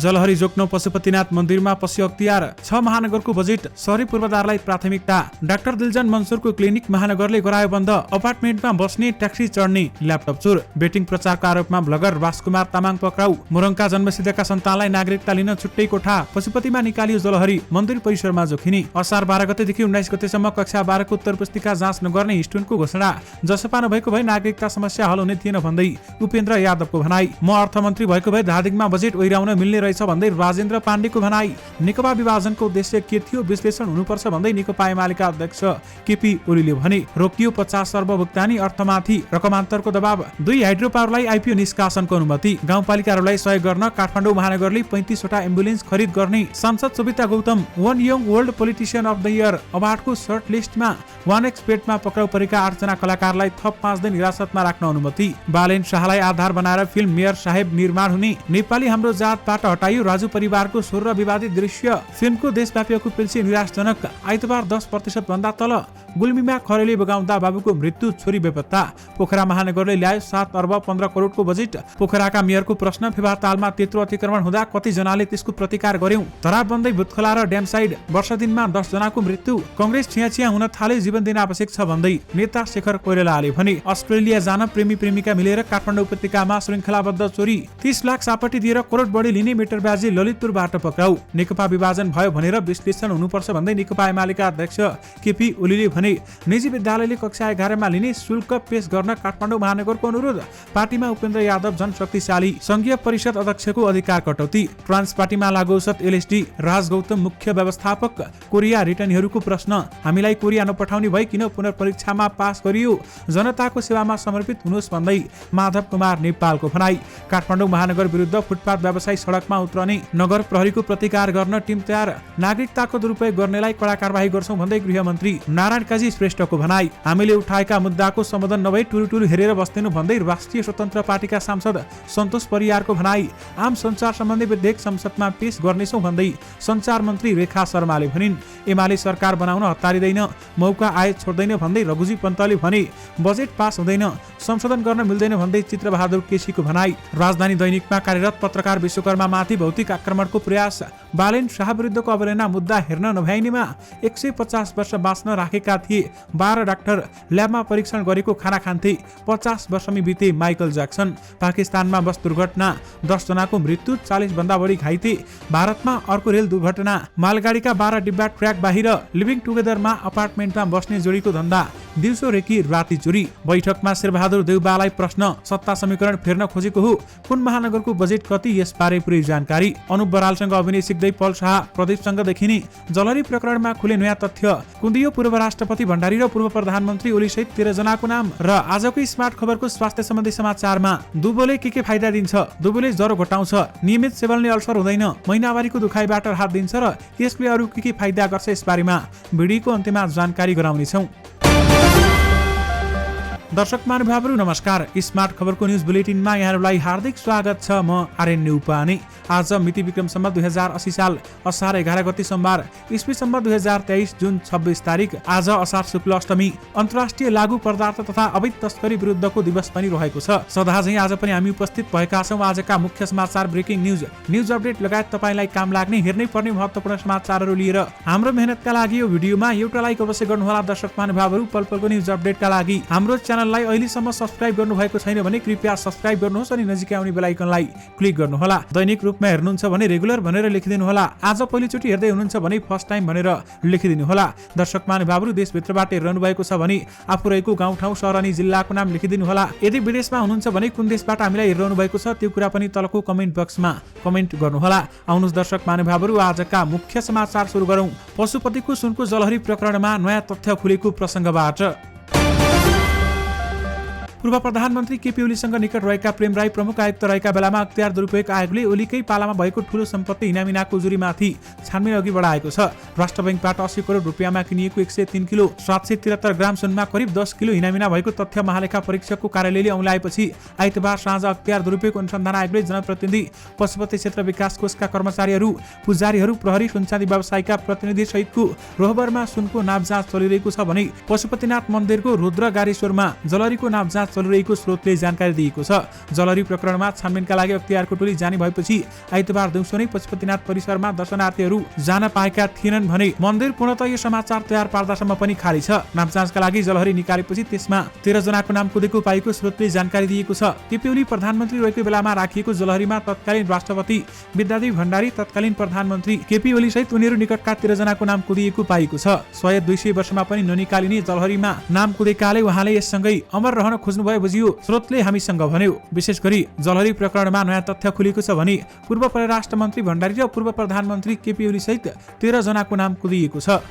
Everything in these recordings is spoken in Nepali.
जलहरी जोक्नो पशुपतिनाथ मन्दिरमा पशु अख्तियार 6 महानगरको बजेट शहरी पूर्वाधारलाई प्राथमिकता। डाक्टर दिलजन मन्सुरको क्लिनिक महानगरले गरायो बन्द। अपार्टमेन्टमा बस्ने ट्याक्सी चढ्ने ल्यापटप चोर। बेटिङ प्रचारको आरोपमा ब्लगर राजकुमार तामाङ पक्राउ। मोरङका जन्मसिद्धका सन्तानलाई नागरिकता लिन छुट्टै कोठा। पशुपतिमा निकालियो जलहरी मन्दिर परिसरमा जोखिने। असार 12 गतेदेखि 19 गतेसम्म कक्षा 12 को उत्तर पुस्तिका जाँच नगर्ने स्टुडेन्टको घोषणा। जसपा नभएको भए नागरिकता समस्या हल हुने थिएन भन्दै उपेन्द्र यादवको भनाई। म अर्थमन्त्री भएको भए धादिङमा बजेट ओइराउन मिल्ने रहेछ भन्दै राजेन्द्र पाण्डेको भनाई। नेकपा विभाजनको उद्देश्य के थियो, विश्लेषण हुनुपर्छ भन्दै नेकपा एमालेका अध्यक्ष केपी ओलीले भने। रोकियो 50 अर्ब भुक्तानी, अर्थमाथि रकमान्तरको दबाव। 2 हाइड्रो पावरलाई आइपिओ निष्कासनको अनुमति। गाउँपालिकाहरूलाई सहयोग गर्न काठमाडौँ महानगरले 35 वटा एम्बुलेन्स खरिद गर्ने। सांसद Subita Gautam one young world politician of the year अवार्डको सर्ट लिस्टमा 1xBetमा पक्राउ परेका 8 जना कलाकारलाई थप 5 दिन हिरासतमा राख्न अनुमति। बालेन शाहलाई आधार बनाएर फिल्म मेयर साहेब निर्माण हुने। नेपाली हाम्रो जातबाट हटाइयो राजु परिवारको स्वर र विवादित दृश्य। फिल्मको देशव्यापी अकुपेन्सी निराशजनक। आइतबार 10% भन्दा तल। गुल्मीमा खरेली बगाउँदा बाबुको मृत्यु, छोरी बेपत्ता। पोखरा महानगरले ल्यायो 7 अर्ब 15 करोडको बजेट। पोखराका मेयरको प्रश्न, फेवा तालमा त्यत्रो अतिक्रमण हुँदा कति जनाले त्यसको प्रतिकार गर्यौं। तराब बन्दै भुतखोला र ड्याम साइड। वर्ष दिनमा 10 जनाको मृत्यु। कांग्रेस छिया हुन थाले, जीवन दिन आवश्यक छ भन्दै नेता शेखर कोइरालाले भने। अस्ट्रेलिया जान प्रेमी प्रेमिका मिलेर काठमाडौँ उपत्यकामा श्रृङ्खलाबद्ध चोरी। 30 लाख सापटी दिएर करोड बढी लिने मेटरबाजी ललितपुरबाट पक्राउ। नेकपा विभाजन भयो भनेर विश्लेषण हुनुपर्छ भन्दै नेकपा एमालेका अध्यक्ष केपी ओलीले भने। निजी विद्यालयले कक्षा 11 मा लिने शुल्क पेश गर्न काठमाडौँ महानगरको अनुरोध। पार्टीमा उपेन्द्र यादव जनशक्तिशाली। संघीय परिषद अध्यक्षको अधिकार कटौती। ट्रान्स पार्टीमा लागू औषध एलएसडी। राज गौतम मुख्य व्यवस्थापक। कोरिया रिटर्नीहरूको प्रश्न, हामीलाई कोरिया नपठाउने भए किन पुनर्परीक्षामा पास गरियो? जनताको सेवामा समर्पित हुनुहोस् भन्दै माधव कुमार नेपालको भनाई। काठमाडौँ महानगर विरुद्ध फुटपाथ व्यवसायी सडकमा उत्रने। नगर प्रहरीको प्रतिकार गर्न टिम तयार। नागरिकताको दुरुपयोग गर्नेलाई कड़ा कारबाही गर्छौं भन्दै गृहमन्त्री नारायण काजी श्रेष्ठको भनाई। हामीले उठाएका मुद्दाको समाधान नभई टुलुटुलु हेरेर बस्दैनौं भन्दै राष्ट्रिय स्वतन्त्र पार्टीका सांसद सन्तोष परियारको भनाई। आम सञ्चार सम्बन्धी विधेयक संसदमा पेश गर्नेछौं भन्दै सञ्चार मन्त्री रेखा शर्माले भनिन्। एमाले सरकार बनाउन हतारिँदैन, मौका आए छोड्दैन भन्दै रघुजी पन्तले भने। बजेट पास हुँदैन, संशोधन गर्न मिल्दैन भन्दै चित्रबहादुर केसीको भनाई। राजधानी दैनिकमा कार्यरत पत्रकार विश्वकर्मा माथि भौतिक आक्रमणको प्रयास। बालेन शाह विरुद्धको अवहेलना मुद्दा हेर्न नभ्याइनेमा 150 वर्ष बाँच्न राखेका थिए। 12 डाक्टर ल्याबमा परीक्षण गरेको खाना खान्थे। 50 वर्षमी बिते माइकल ज्याक्सन। पाकिस्तानमा बस दुर्घटना, 10 जनाको मृत्यु, 40 भन्दा बढी घाइते। भारतमा अर्को रेल दुर्घटना। मालगाडीका 12 डिब्बा ट्र्याक बाहिर। लिभिङ टुगेदरमा अपार्टमेन्टमा बस्ने जोडीको धन्दा। दिउँसो रेकी राति चोरी। बैठकमा शेरबहादुर देउबालाई प्रश्न, सत्ता समीकरण फेर्न खोजेको हो? कुन महानगरको बजेट कति, यसबारे पुरै जानकारी। अनुप बरालसँग अभिनय सिक्दै पल शाह प्रदीपसँग देखिने। जलहरी प्रकरणमा खुले नयाँ तथ्य। कुन्दियो पूर्व राष्ट्रपति भण्डारी र पूर्व प्रधानमन्त्री ओली सहित 13 जनाको नाम। र आजको स्मार्ट खबरको स्वास्थ्य सम्बन्धी समाचारमा दुबोले के फाइदा दिन्छ? दुबोले ज्वरो घटाउँछ, नियमित सेवनले अल्सर हुँदैन, महिनावारीको दुखाइबाट राहत दिन्छ र यसले अरू के फाइदा गर्छ, यसबारेमा भिडियोको अन्त्यमा जानकारी गराउनेछौँ। दर्शक महानुभावहरू नमस्कार। स्मार्ट खबरको न्युज बुलेटिनमा यहाँहरूलाई हार्दिक स्वागत छ। म आर्यन न्युपाने। आज मिति विक्रम सम्वत 2080 साल असार 11 गते सोमबार, ईस्वी सम्वत 2023 जुन 26 तारिक। आज असार शुक्ल अष्टमी। अन्तर्राष्ट्रिय लागू पदार्थ तथा अवैध तस्करी विरुद्धको दिवस पनि रहेको छ। सदा झैं आज पनि हामी उपस्थित भएका छौँ आजका मुख्य समाचार, ब्रेकिङ न्युज अपडेट लगायत तपाईलाई काम लाग्ने, हेर्नै पर्ने महत्त्वपूर्ण समाचारहरू लिएर। हाम्रो मेहनतका लागि यो भिडियोमा एउटा लाइक अवश्य गर्नुहोला। दर्शक महानुभावहरू, पल पलको न्युज अपडेटका लागि हाम्रो च्यानललाई अहिलेसम्म सब्स्क्राइब गर्नुभएको छैन भने कृपया सब्स्क्राइब गर्नुहोस् अनि नजिकै आउने बेल आइकनलाई क्लिक गर्नुहोला। दैनिक रूपमा हेर्नुहुन्छ भने रेगुलर भनेर लेखिदिनु होला। आज पहिलोचोटि हेर्दै हुनुहुन्छ भने फर्स्ट टाइम भनेर लेखिदिनु होला। दर्शक महानुभावहरू, देशभित्रबाट हेरिरहनु भएको छ भने आफू रहेको गाउँ ठाउँ सहर अनि जिल्लाको नाम लेखिदिनु होला। यदि विदेशमा हुनुहुन्छ भने कुन देशबाट हामीलाई हेरिरहनु भएको छ त्यो कुरा पनि तलको कमेन्ट बक्समा कमेन्ट गर्नुहोला। आउनुहोस् दर्शक महानुभावहरू, आजका मुख्य समाचार सुरु गरौँ। पशुपतिको सुनको जलहरी प्रकरणमा नयाँ तथ्य खुलेको प्रसङ्गबाट। पूर्व प्रधानमन्त्री केपी ओलीसँग निकट रहेका प्रेम राई प्रमुख आयुक्त रहेका बेलामा अख्तियार दुरुपयोग आयोगले ओलीकै पालामा भएको ठूलो सम्पत्ति इनामिनाको जुरीमाथि छानबिन अघि बढाएको छ। राष्ट्र बैंकबाट 80 करोड रुपियाँमा किनिएको 103 किलो 773 ग्राम सुनमा करिब 10 किलो इनामिना भएको तथ्य महालेखा परीक्षकको कार्यालयले औँल्याएपछि आइतबार साँझ अख्तियार दुरुपयोग अनुसन्धान आयोगले जनप्रतिनिधि, पशुपति क्षेत्र विकास कोषका कर्मचारीहरू, पुजारीहरू, प्रहरी, सुनचाँदी व्यवसायीका प्रतिनिधि सहितको रोहबरमा सुनको नापजाँच चलिरहेको छ भने पशुपतिनाथ मन्दिरको रुद्र गारीश्वरमा जलहरीको नापजाँच चलिरहेको स्रोतले जानकारी दिएको छ। जलहरी प्रकरणमा छानबिनका लागि अख्तियारको टोली जाने भएपछि आइतबार दिउँसो नै पशुपतिनाथ परिसरमा दर्शनार्थीहरू जान पाएका थिएनन् भने मन्दिर पूर्णतः यो समाचार तयार पार्दासम्म पनि खाली छ। नाम जाँचका लागि जलहरी निकालेपछि त्यसमा 13 जनाको नाम कुदेको पाएको स्रोतले जानकारी दिएको छ। केपी ओली प्रधानमन्त्री रहेको बेलामा राखिएको जलहरीमा तत्कालीन राष्ट्रपति विद्यादेवी भण्डारी, तत्कालीन प्रधानमन्त्री केपी ओली सहित उनीहरू निकटका 13 जनाको नाम कुदिएको पाएको छ। 100-200 वर्षमा पनि ननिकालिने जलहरीमा नाम कुदेकाले उहाँले यससँगै अमर रहन खोज्नुभयो बुझियो, स्रोतले हामीसँग भन्यो। विशेष गरी जलहरी प्रकरणमा नयाँ तथ्य खुलेको छ भने पूर्व परराष्ट्र मन्त्री भण्डारी र पूर्व प्रधानमन्त्री केपी ओली सहित 13 जनाको नाम कुदिएको छ।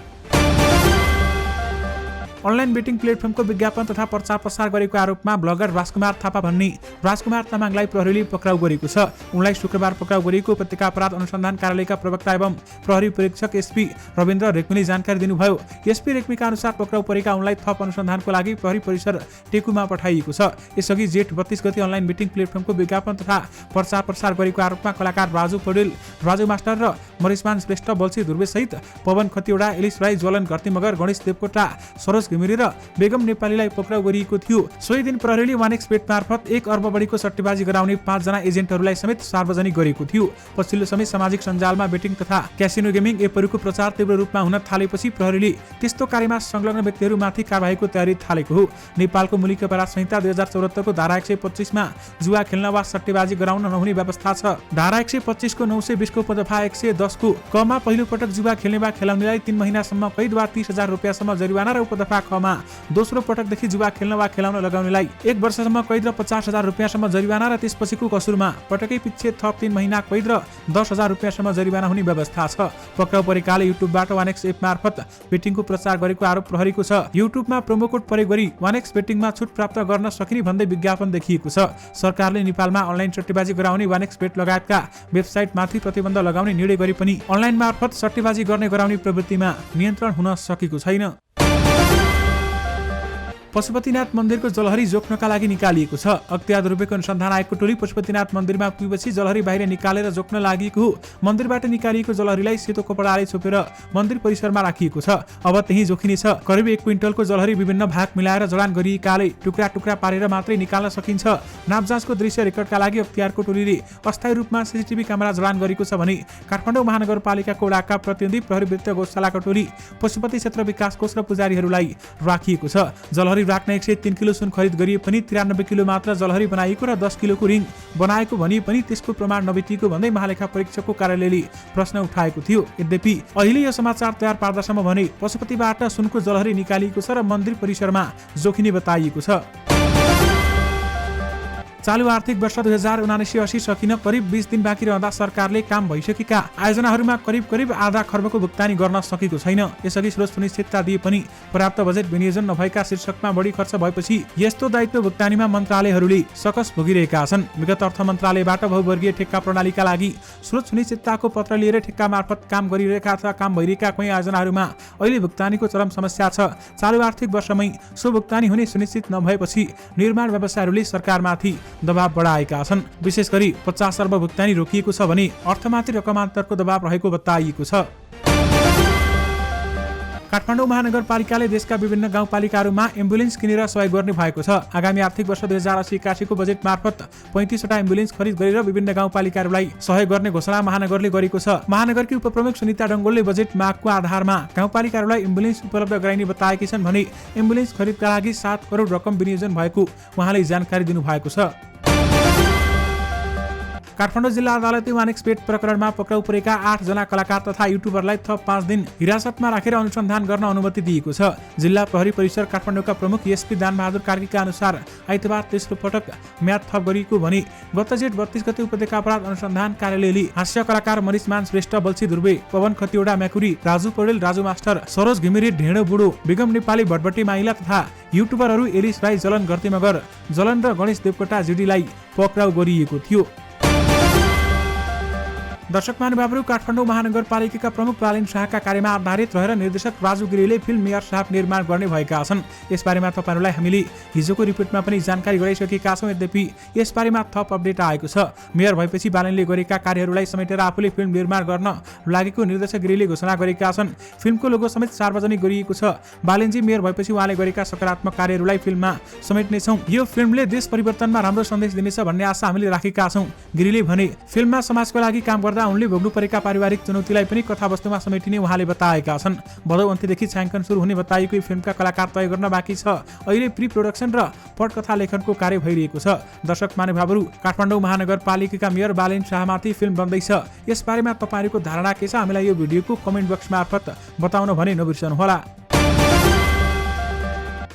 अनलाइन बेटिङ प्लेटफर्मको विज्ञापन तथा प्रचार प्रसार गरेको आरोपमा ब्लगर राजकुमार थापा भन्ने राजकुमार तामाङलाई प्रहरीले पक्राउ गरेको छ। उनलाई शुक्रबार पक्राउ गरेको उपत्यका अपराध अनुसन्धान कार्यालयका प्रवक्ता एवं प्रहरी परीक्षक एसपी रविन्द्र रेग्मीले जानकारी दिनुभयो। एसपी रेग्मीका अनुसार पक्राउ परेका उनलाई थप अनुसन्धानको लागि प्रहरी परिसर टेकुमा पठाइएको छ। यसअघि जेठ 32 गते अनलाइन बेटिङ प्लेटफर्मको विज्ञापन तथा प्रचार प्रसार गरेको आरोपमा कलाकार राजु पौडेल, राजु मास्टर र मरिसमान श्रेष्ठ, बल्छी ध्रुवे सहित पवन खतिवडा, एलिस राई, ज्वलन घरतीमगर, गणेश देवकोटा, सरोज घिमिरे र बेगम नेपालीलाई पक्राउ गरिएको थियो। सोही दिन प्रहरीले वानेक्सबेट मार्फत 1 अर्ब बढीको सट्टेबाजी गराउने 5 जना एजेन्टहरूलाई समेत सार्वजनिक गरेको थियो। पछिल्लो समय सामाजिक सञ्जालमा बेटिङ तथा क्यासिनो गेमिङ एपहरूको प्रचार तीव्र रूपमा हुन थालेपछि प्रहरीले त्यस्तो कार्यमा संलग्न व्यक्तिहरूमाथि कारबाहीको तयारी थालेको हो। नेपालको मुलुकी अपराध संहिता 2074 को धारा 125 मा जुवा खेल्न वा सट्टेबाजी गराउन नहुने व्यवस्था छ। धारा 125 को 920 को उपदफा 110 को क मा पहिलो पटक जुवा खेल्ने वा खेलाउनेलाई 3 महिनासम्म कैद वा 30,000 रुपैयाँसम्म जरिवाना र उपदफा ख मा दोस्रो पटकदेखि जुवा खेल्न वा खेलाउन लगाउनेलाई 1 वर्षसम्म कैद र 50,000 रुपैयाँसम्म जरिवाना र त्यसपछिको कसुरमा पटकै पछि थप 3 महिना कैद र 10,000 रुपैयाँसम्म जरिवाना हुने व्यवस्था छ। पक्राउ परेकाले युट्युबबाट वानेक्स एप मार्फत बेटिङको प्रचार गरेको आरोप प्रहरीको छ। युट्युबमा प्रोमो कोड प्रयोग गरी वानेक्स बेटिङमा छुट प्राप्त गर्न सकिने भन्दै विज्ञापन देखिएको छ। सरकारले नेपालमा अनलाइन सट्टेबाजी गराउने वानेक्स बेट लगायतका वेबसाइटमाथि प्रतिबन्ध लगाउने निर्णय गरे पनि अनलाइन मार्फत सट्टेबाजी गर्ने गराउने प्रवृत्तिमा नियन्त्रण हुन सकेको छैन। पशुपतिनाथ मन्दिरको जलहरी जोख्नका लागि निकालिएको छ। अख्तियार दुर्व्यवहारको अनुसन्धान आयोगको टोली पशुपतिनाथ मन्दिरमा पुगेपछि जलहरी बाहिर निकालेर जोख्न लागेको हो। मन्दिरबाट निकालिएको जलहरीलाई सेतो कपडाले छोपेर मन्दिर परिसरमा राखिएको छ। अब त्यही जोखिनेछ। करिब 1 क्विन्टलको जलहरी विभिन्न भाग मिलाएर जडान गरिएकाले टुक्रा टुक्रा पारेर मात्रै निकाल्न सकिन्छ। नापजाँचको दृश्य रेकर्डका लागि अख्तियारको टोलीले अस्थायी रूपमा सीसीटीभी क्यामेरा जडान गरेको छ भने काठमाडौँ महानगरपालिकाको वडाका प्रतिनिधि, प्रहरी वृत्त गौशालाको टोली, पशुपति क्षेत्र विकास कोष र पुजारीहरूलाई राखिएको छ। जलहरी राख्न 103 किलो सुन खरिद गरिए पनि 93 किलो मात्र जलहरी बनाइएको र 10 किलोको रिङ बनाएको भनिए पनि त्यसको प्रमाण नभेटिएको भन्दै महालेखा परीक्षकको कार्यालयले प्रश्न उठाएको थियो। यद्यपि अहिले यो समाचार तयार पार्दासम्म भने पशुपतिबाट सुनको जलहरी निकालिएको छ र मन्दिर परिसरमा जोखिने बताइएको छ। चालु आर्थिक वर्ष 2079-80 सकिन करिब 20 दिन बाँकी रहँदा सरकारले काम भइसकेका आयोजनाहरूमा करिब आधा खर्बको भुक्तानी गर्न सकेको छैन। यसअघि स्रोत सुनिश्चितता दिए पनि पर्याप्त बजेट विनियोजन नभएका शीर्षकमा बढी खर्च भएपछि यस्तो दायित्व भुक्तानीमा मन्त्रालयहरूले सकस भोगिरहेका छन्। विगत अर्थ मन्त्रालयबाट बहुवर्गीय ठेक्का प्रणालीका लागि स्रोत सुनिश्चितताको पत्र लिएर ठेक्का मार्फत काम गरिरहेका अथवा काम भइरहेका कुनै आयोजनाहरूमा अहिले भुक्तानीको चरम समस्या छ। चालु आर्थिक वर्षमै सो भुक्तानी हुने सुनिश्चित नभएपछि निर्माण व्यवसायहरूले सरकारमाथि दबाव बढाएका छन्। विशेष गरी 50 अर्ब भुक्तानी रोकिएको छ भने अर्थमाथि रकमान्तरको दबाव रहेको बताइएको छ। काठमाडौँ महानगरपालिकाले देशका विभिन्न गाउँपालिकाहरूमा एम्बुलेन्स किनेर सहयोग गर्ने भएको छ। आगामी आर्थिक वर्ष 2080-81 को बजेट मार्फत 35 वटा एम्बुलेन्स खरिद गरेर विभिन्न गाउँपालिकाहरूलाई सहयोग गर्ने घोषणा महानगरले गरेको छ। महानगरकी उपप्रमुख सुनिता डङ्गोलले बजेट मागको आधारमा गाउँपालिकाहरूलाई एम्बुलेन्स उपलब्ध गराइने बताएकी छन् भने एम्बुलेन्स खरिदका लागि 7 करोड रकम विनियोजन भएको उहाँले जानकारी दिनुभएको छ। काठमाडौँ जिल्ला अदालतले वानेक्सबेट प्रकरणमा पक्राउ परेका 8 जना कलाकार तथा युट्युबरलाई थप 5 दिन हिरासतमा राखेर अनुसन्धान गर्न अनुमति दिएको छ। जिल्ला प्रहरी परिसर काठमाडौँका प्रमुख एसपी दानबहादुर कार्कीका अनुसार आइतबार तेस्रो पटक म्याद थप गरिएको भने गत जेठ 32 गते उपत्यका अपराध अनुसन्धान कार्यालयले हास्य कलाकार मरिसमान श्रेष्ठ, बल्छी ध्रुवे, पवन खतिवडा म्याकुरी, राजु पौडेल, राजु मास्टर, सरोज घिमिरे, ढेँडो बुढो, बेगम नेपाली, भटभटी माइला तथा युट्युबरहरू एलिस राई, जलन घरतीमगर, जलन र गणेश देवकोटा जुडीलाई पक्राउ गरिएको थियो। दर्शक महानुभावहरू, काठमाडौँ महानगरपालिकाका प्रमुख बालेन शाहका कार्यमा आधारित रहेर निर्देशक राजु गिरीले फिल्म मेयर साहब निर्माण गर्ने भएका छन्। यसबारेमा तपाईहरुलाई हामीले हिजोको रिपोर्टमा पनि जानकारी गराइसकेका छौं। यद्यपि यसबारेमा थप अपडेट आएको छ। मेयर भएपछि बालेनले गरेका कार्यहरूलाई समेटेर आफूले फिल्म निर्माण गर्न लागेको निर्देशक गिरीले घोषणा गरेका छन्। फिल्मको लोगो समेत सार्वजनिक गरिएको छ। बालेनजी मेयर भएपछि उहाँले गरेका सकारात्मक कार्यहरूलाई फिल्ममा समेट्नेछौं। यो फिल्मले देश परिवर्तनमा राम्रो सन्देश दिनेछ भन्ने आशा हामीले राखेका छौं, गिरीले भने। फिल्ममा समाजको लागि काम गर्दा उनले भोग्नु परेका पारिवारिक चुनौतीलाई पनि कथावस्तुमा समेटिने उहाँले बताएका छन्। भदौ अन्त्यदेखि छायाङ्कन सुरु हुने बताइएको यो फिल्मका कलाकार तय गर्न बाँकी छ। अहिले प्री प्रोडक्सन र पटकथा लेखनको कार्य भइरहेको छ। दर्शक महानुभावहरू, काठमाडौँ महानगरपालिकाका मेयर बालेन शाहमाथि फिल्म बन्दैछ। यसबारेमा तपाईहरुको धारणा के छ? हामीलाई यो भिडियोको कमेन्ट बक्स मार्फत बताउन भने नबिर्सनुहोला।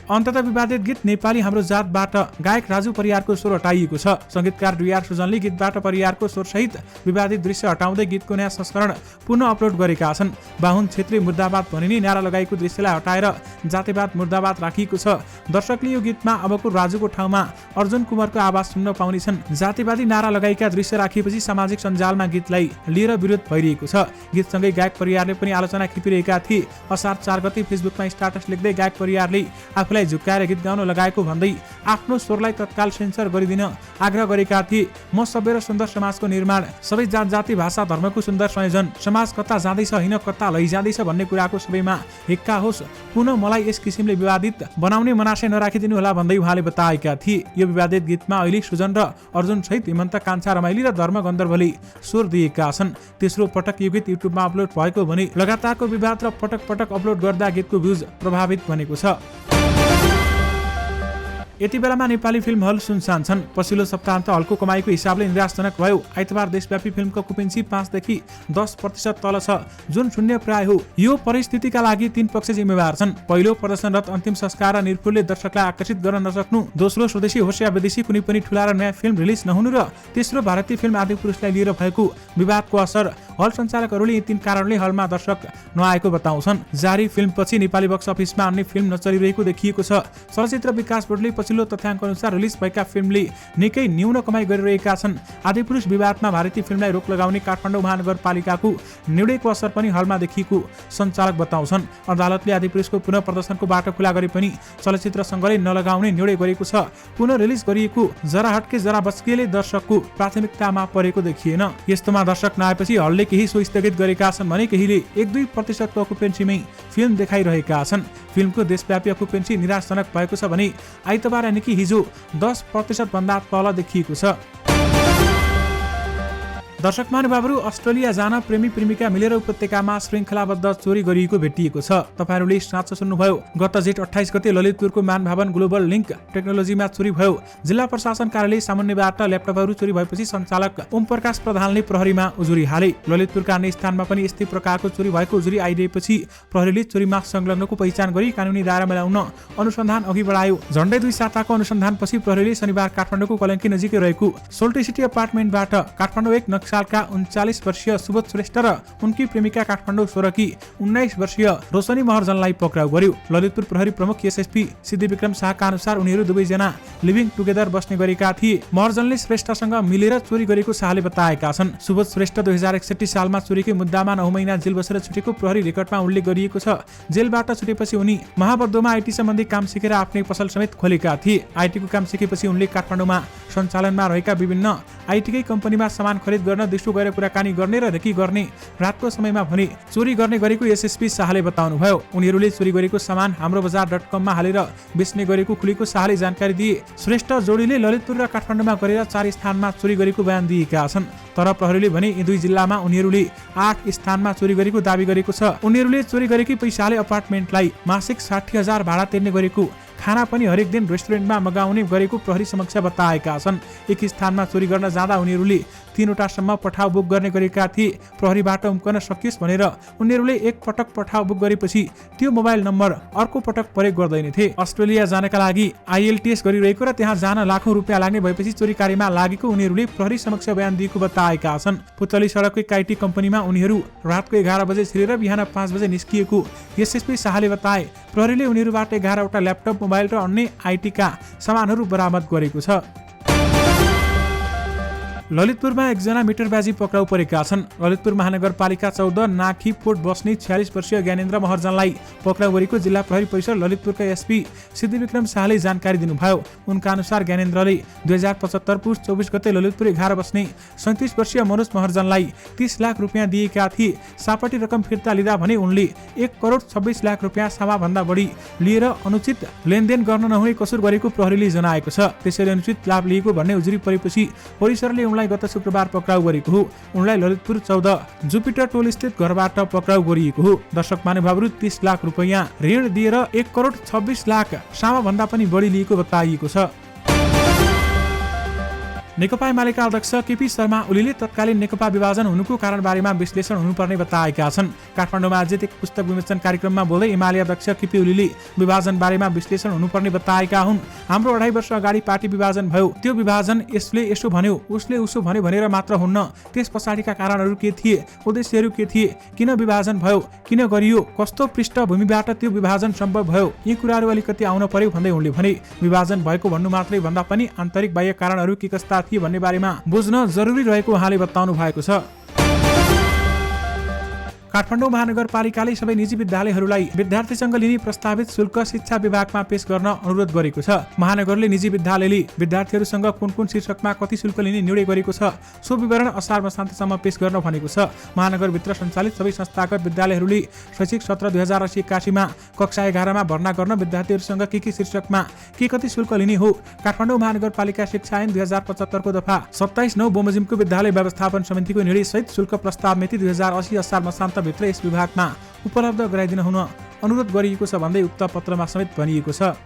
अन्ततः विवादित गीत नेपाली हाम्रो जातबाट गायक राजु परियारको स्वर हटाइएको छ। संगीतकार डुयार सुजनले गीतबाट परियारको स्वरसहित विवादित दृश्य हटाउँदै गीतको नयाँ संस्करण पुनः अपलोड गरेका छन्। बाहुन क्षेत्री मुर्दाबाद भनिने नारा लगाएको दृश्यलाई हटाएर जातिवाद मुर्दाबाद राखिएको छ। दर्शकले यो गीतमा अबको राजुको ठाउँमा अर्जुन कुमारको आवाज सुन्न पाउनेछन्। जातिवादी नारा लगाएका दृश्य राखिएपछि सामाजिक सञ्जालमा गीतलाई लिएर विरोध भइरहेको छ। गीतसँगै गायक परियारले पनि आलोचना खिपिरहेका थिए। असार 4 गते फेसबुकमा स्ट्याटस लेख्दै गायक परियारले आफूलाई झुक्काएर गीत गाउन लगाएको भन्दै आफ्नो स्वरलाई तत्काल सेन्सर गरिदिन आग्रह गरेका थिए। म सभ्य र सुन्दर समाजको निर्माण, सबै जात जाति भाषा धर्मको सुन्दर संयोजन, समाज कता जाँदैछ हैन कता लैजाँदैछ भन्ने कुराको सबैमा हिक्का होस्। पुनः मलाई यस किसिमले विवादित बनाउने मनासै नराखिदिनु होला भन्दै उहाँले बताएका थिए। यो विवादित गीतमा अहिले सुजन र अर्जुन सहित हेमन्त कान्छा रमाइली र धर्म गन्धर्वले स्वर दिएका छन्। तेस्रो पटक यो गीत युट्युबमा अपलोड भएको भने लगातारको विवाद र पटक पटक अपलोड गर्दा गीतको भ्युज प्रभावित बनेको छ। यति बेलामा नेपाली फिल्म हल सुनसान छन्। पछिल्लो सप्ताहन्त हलको कमाईको हिसाबले निराशजनक भयो। आइतबार देशव्यापी फिल्मको कुपेन्सी 5 देखि 10% तल छ, जुन शून्य प्राय हो। यो परिस्थितिका लागि 3 पक्ष जिम्मेवार छन्। पहिलो, प्रदर्शनरत अन्तिम संस्कार र निर्फुलले दर्शकलाई आकर्षित गर्न नसक्नु। दोस्रो, स्वदेशी होस् या विदेशी कुनै पनि ठुला र नयाँ फिल्म रिलिज नहुनु। र तेस्रो, भारतीय फिल्म आदिपुरुषलाई लिएर भएको विवादको असर। हल सञ्चालकहरूले यी 3 कारणले हलमा दर्शक नआएको बताउँछन्। जारी फिल्मपछि नेपाली बक्स अफिसमा अन्य फिल्म नचलिरहेको देखिएको छ। चलचित्र विकास बोर्डले पछिल्लो तथ्याङ्क अनुसार रिलिज भएका फिल्मले निकै न्यून कमाई गरिरहेका छन्। आदिपुरुष विवादमा भारतीय फिल्मलाई रोक लगाउने काठमाडौँ महानगरपालिकाको निर्णयको असर पनि हलमा देखिएको सञ्चालक बताउँछन्। अदालतले आदिपुरुषको पुनः प्रदर्शनको बाटो खुला गरे पनि चलचित्रसँगले नलगाउने निर्णय गरेको छ। पुनः रिलिज गरिएको जरा हटके जरा बच्केले दर्शकको प्राथमिकतामा परेको देखिएन। यस्तोमा दर्शक नआएपछि हलले केही सो स्थगित गरेका छन् भने केहीले 1-2% अकुपेन्सीमै फिल्म देखाइरहेका छन्। फिल्मको देशव्यापी अकुपेन्सी निराशजनक भएको छ भने आइतबार यानि कि हिजो 10% भन्दा तल देखिएको छ। दर्शक महानुभावहरू, अस्ट्रेलिया जान प्रेमी प्रेमिका मिलेर उपत्यकामा श्रृङ्खलाबद्ध चोरी गरिएको भेटिएको छ। तपाईहरुले साँचो सुन्नुभयो। गत जेठ 28 गते ललितपुरको मानभवन ग्लोबल लिङ्क टेक्नोलोजीमा चोरी भयो। जिल्ला प्रशासन कार्यालय सामान्यबाट ल्यापटपहरू चोरी भएपछि सञ्चालक ओम प्रकाश प्रधानले प्रहरीमा उजुरी हाले। ललितपुरका अन्य स्थानमा पनि यस्तै प्रकारको चोरी भएको उजुरी आइदिएपछि प्रहरीले चोरीमा संलग्नको पहिचान गरी कानुनी दायरामा ल्याउन अनुसन्धान अघि बढायो। झण्डै 2 साताको अनुसन्धानपछि प्रहरीले शनिबार काठमाडौँको कलङ्की नजिकै रहेको सोल्टी सिटी अपार्टमेन्टबाट काठमाडौँ 1 नक्सालका 39 वर्षीय सुबोध श्रेष्ठ र उनकी प्रेमिका काठमाडौँ 16 की 19 वर्षीय रोशनी महर्जनलाई पक्राउ गर्यो। ललितपुर प्रहरी प्रमुख एसएसपी सिद्धि विक्रम शाहका अनुसार उनीहरू दुवैजना लिभिङ टुगेदर बस्ने गरेका थिए। महर्जनले श्रेष्ठसँग मिलेर चोरी गरेको शाहले बताएका छन्। सुबोध श्रेष्ठ 2061 सालमा चोरीकै मुद्दामा 9 महिना जेल बसेर छुटेको प्रहरी रेकर्डमा उल्लेख गरिएको छ। जेलबाट छुटेपछि उनी महाबद्धोमा आइटी सम्बन्धी काम सिकेर आफ्नै पसल समेत खोलेका थिए। आइटीको काम सिकेपछि उनले काठमाडौँमा सञ्चालनमा रहेका विभिन्न आइटीकै कम्पनीमा सामान खरिद गर्न दिसो गएर कुराकानी गर्ने र रेकी गर्ने रातको समयमा भने चोरी गर्ने गरेको एसएसपी शाहले बताउनुभयो। उनीहरूले चोरी गरेको सामान हाम्रो बजार.com मा हालेर बेच्ने गरेको खुलेको शाहले जानकारी दिए। श्रेष्ठ जोडीले ललितपुर र काठमाडौँमा गरेर 4 स्थानमा चोरी गरेको बयान दिएका छन्। तर प्रहरीले भने यी 2 जिल्लामा उनीहरूले 8 स्थानमा चोरी गरेको दावी गरेको छ। उनीहरूले चोरी गरेकै पैसाले अपार्टमेन्टलाई मासिक 60,000 भाडा तिर्ने गरेको, खाना पनि हरेक दिन रेस्टुरेन्टमा मगाउने गरेको प्रहरी समक्ष बताएका छन्। एक स्थानमा चोरी गर्न जाँदा उनीहरूले 3 वटासम्म पठाउ बुक गर्ने गरेका थिए। प्रहरीबाट उम्कन सकियोस् भनेर उनीहरूले एक पटक पठाउ बुक गरेपछि त्यो मोबाइल नम्बर अर्को पटक प्रयोग गर्दैनथे। अस्ट्रेलिया जानका लागि आईएलटीएस गरिरहेको र त्यहाँ जान लाखौं रुपियाँ लाग्ने भएपछि चोरी कार्यमा लागेको उनीहरूले प्रहरी समक्ष बयान दिएको बताएका छन्। पुतली सडकको एक आईटी कम्पनीमा उनीहरू रातको 11 बजे छिरेर बिहान 5 बजे निस्किएको एसएसपी शाहले बताए। प्रहरीले उनीहरूबाट 11 वटा ल्यापटप, मोबाइल र अन्य आईटी का सामानहरू बरामद गरेको छ। ललितपुरमा एकजना मिटरबाजी पक्राउ परेका छन्। ललितपुर महानगरपालिका 14 नाखीपोट बस्ने 46 वर्षीय ज्ञानेन्द्र महर्जनलाई पक्राउ गरेको जिल्ला प्रहरी परिसर ललितपुरका एसपी सिद्धिविक्रम शाहले जानकारी दिनुभयो। उनका अनुसार ज्ञानेन्द्रले 2075 पुस 24 गते ललितपुर 11 बस्ने 37 वर्षीय मनोज महर्जनलाई 30 लाख रुपियाँ दिएका थिए। सापटी रकम फिर्ता लिँदा भने उनले 1 करोड 26 लाख रुपियाँ सामाभन्दा बढी लिएर अनुचित लेनदेन गर्न नहुने कसुर गरेको प्रहरीले जनाएको छ। त्यसैले अनुचित लाभ लिएको भन्ने उजुरी परेपछि परिसरले उनलाई गत शुक्रबार पक्राउ गरेको हो। उनलाई ललितपुर 14 जुपिटर टोल स्थित घरबाट पक्राउ गरिएको हो। दर्शक महानुभावहरू 30 लाख रुपियाँ ऋण दिएर 1 करोड 26 लाख सामाभन्दा पनि बढी लिएको बताइएको छ। नेकपा एमालेका अध्यक्ष केपी शर्मा ओलीले तत्कालीन नेकपा विभाजन हुनुको कारणबारेमा विश्लेषण हुनुपर्ने बताएका छन्। काठमाडौँमा आयोजित एक पुस्तक विमोचन कार्यक्रममा बोल्दै एमाले अध्यक्ष केपी ओलीले विभाजन बारेमा विश्लेषण हुनुपर्ने बताएका हुन्। हाम्रो 2.5 वर्ष अगाडि पार्टी विभाजन भयो। त्यो विभाजन यसले यसो भन्यो, उसले उसो भन्यो भनेर मात्र हुन्न। त्यस पछाडिका कारणहरू के थिए, उद्देश्यहरू के थिए, किन विभाजन भयो, किन गरियो, कस्तो पृष्ठभूमिबाट त्यो विभाजन सम्भव भयो, यी कुराहरू अलिकति आउन पर्यो भन्दै उनले भने। विभाजन भएको भन्नु मात्रै भन्दा पनि आन्तरिक बाह्य कारणहरू के कस्ता थिए भन्ने बारेमा बुझ्न जरुरी रहेको उहाँले बताउनु भएको छ। काठमाडौँ महानगरपालिकाले सबै निजी विद्यालयहरूलाई विद्यार्थीसँग लिने प्रस्तावित शुल्क शिक्षा विभागमा पेश गर्न अनुरोध गरेको छ। महानगरले निजी विद्यालयले विद्यार्थीहरूसँग कुन कुन शीर्षकमा कति शुल्क लिने निर्णय गरेको छ, सो विवरण असार मसान्तसम्म पेश गर्न भनेको छ। महानगरभित्र सञ्चालित सबै संस्थागत विद्यालयहरूले शैक्षिक सत्र 2080-81 मा कक्षा 11 मा भर्ना गर्न विद्यार्थीहरूसँग के शीर्षकमा के कति शुल्क लिने हो। काठमाडौँ महानगरपालिका शिक्षा ऐन 2075 को दफा 27/9 बमोजिमको विद्यालय व्यवस्थापन समितिको निर्णय सहित शुल्क प्रस्ताव मिति 2080 असार मसान्त भित्र यस विभागमा उपलब्ध गराइदिन हुन अनुरोध गरिएको छ भन्दै उक्त पत्रमा समेत भनिएको छ।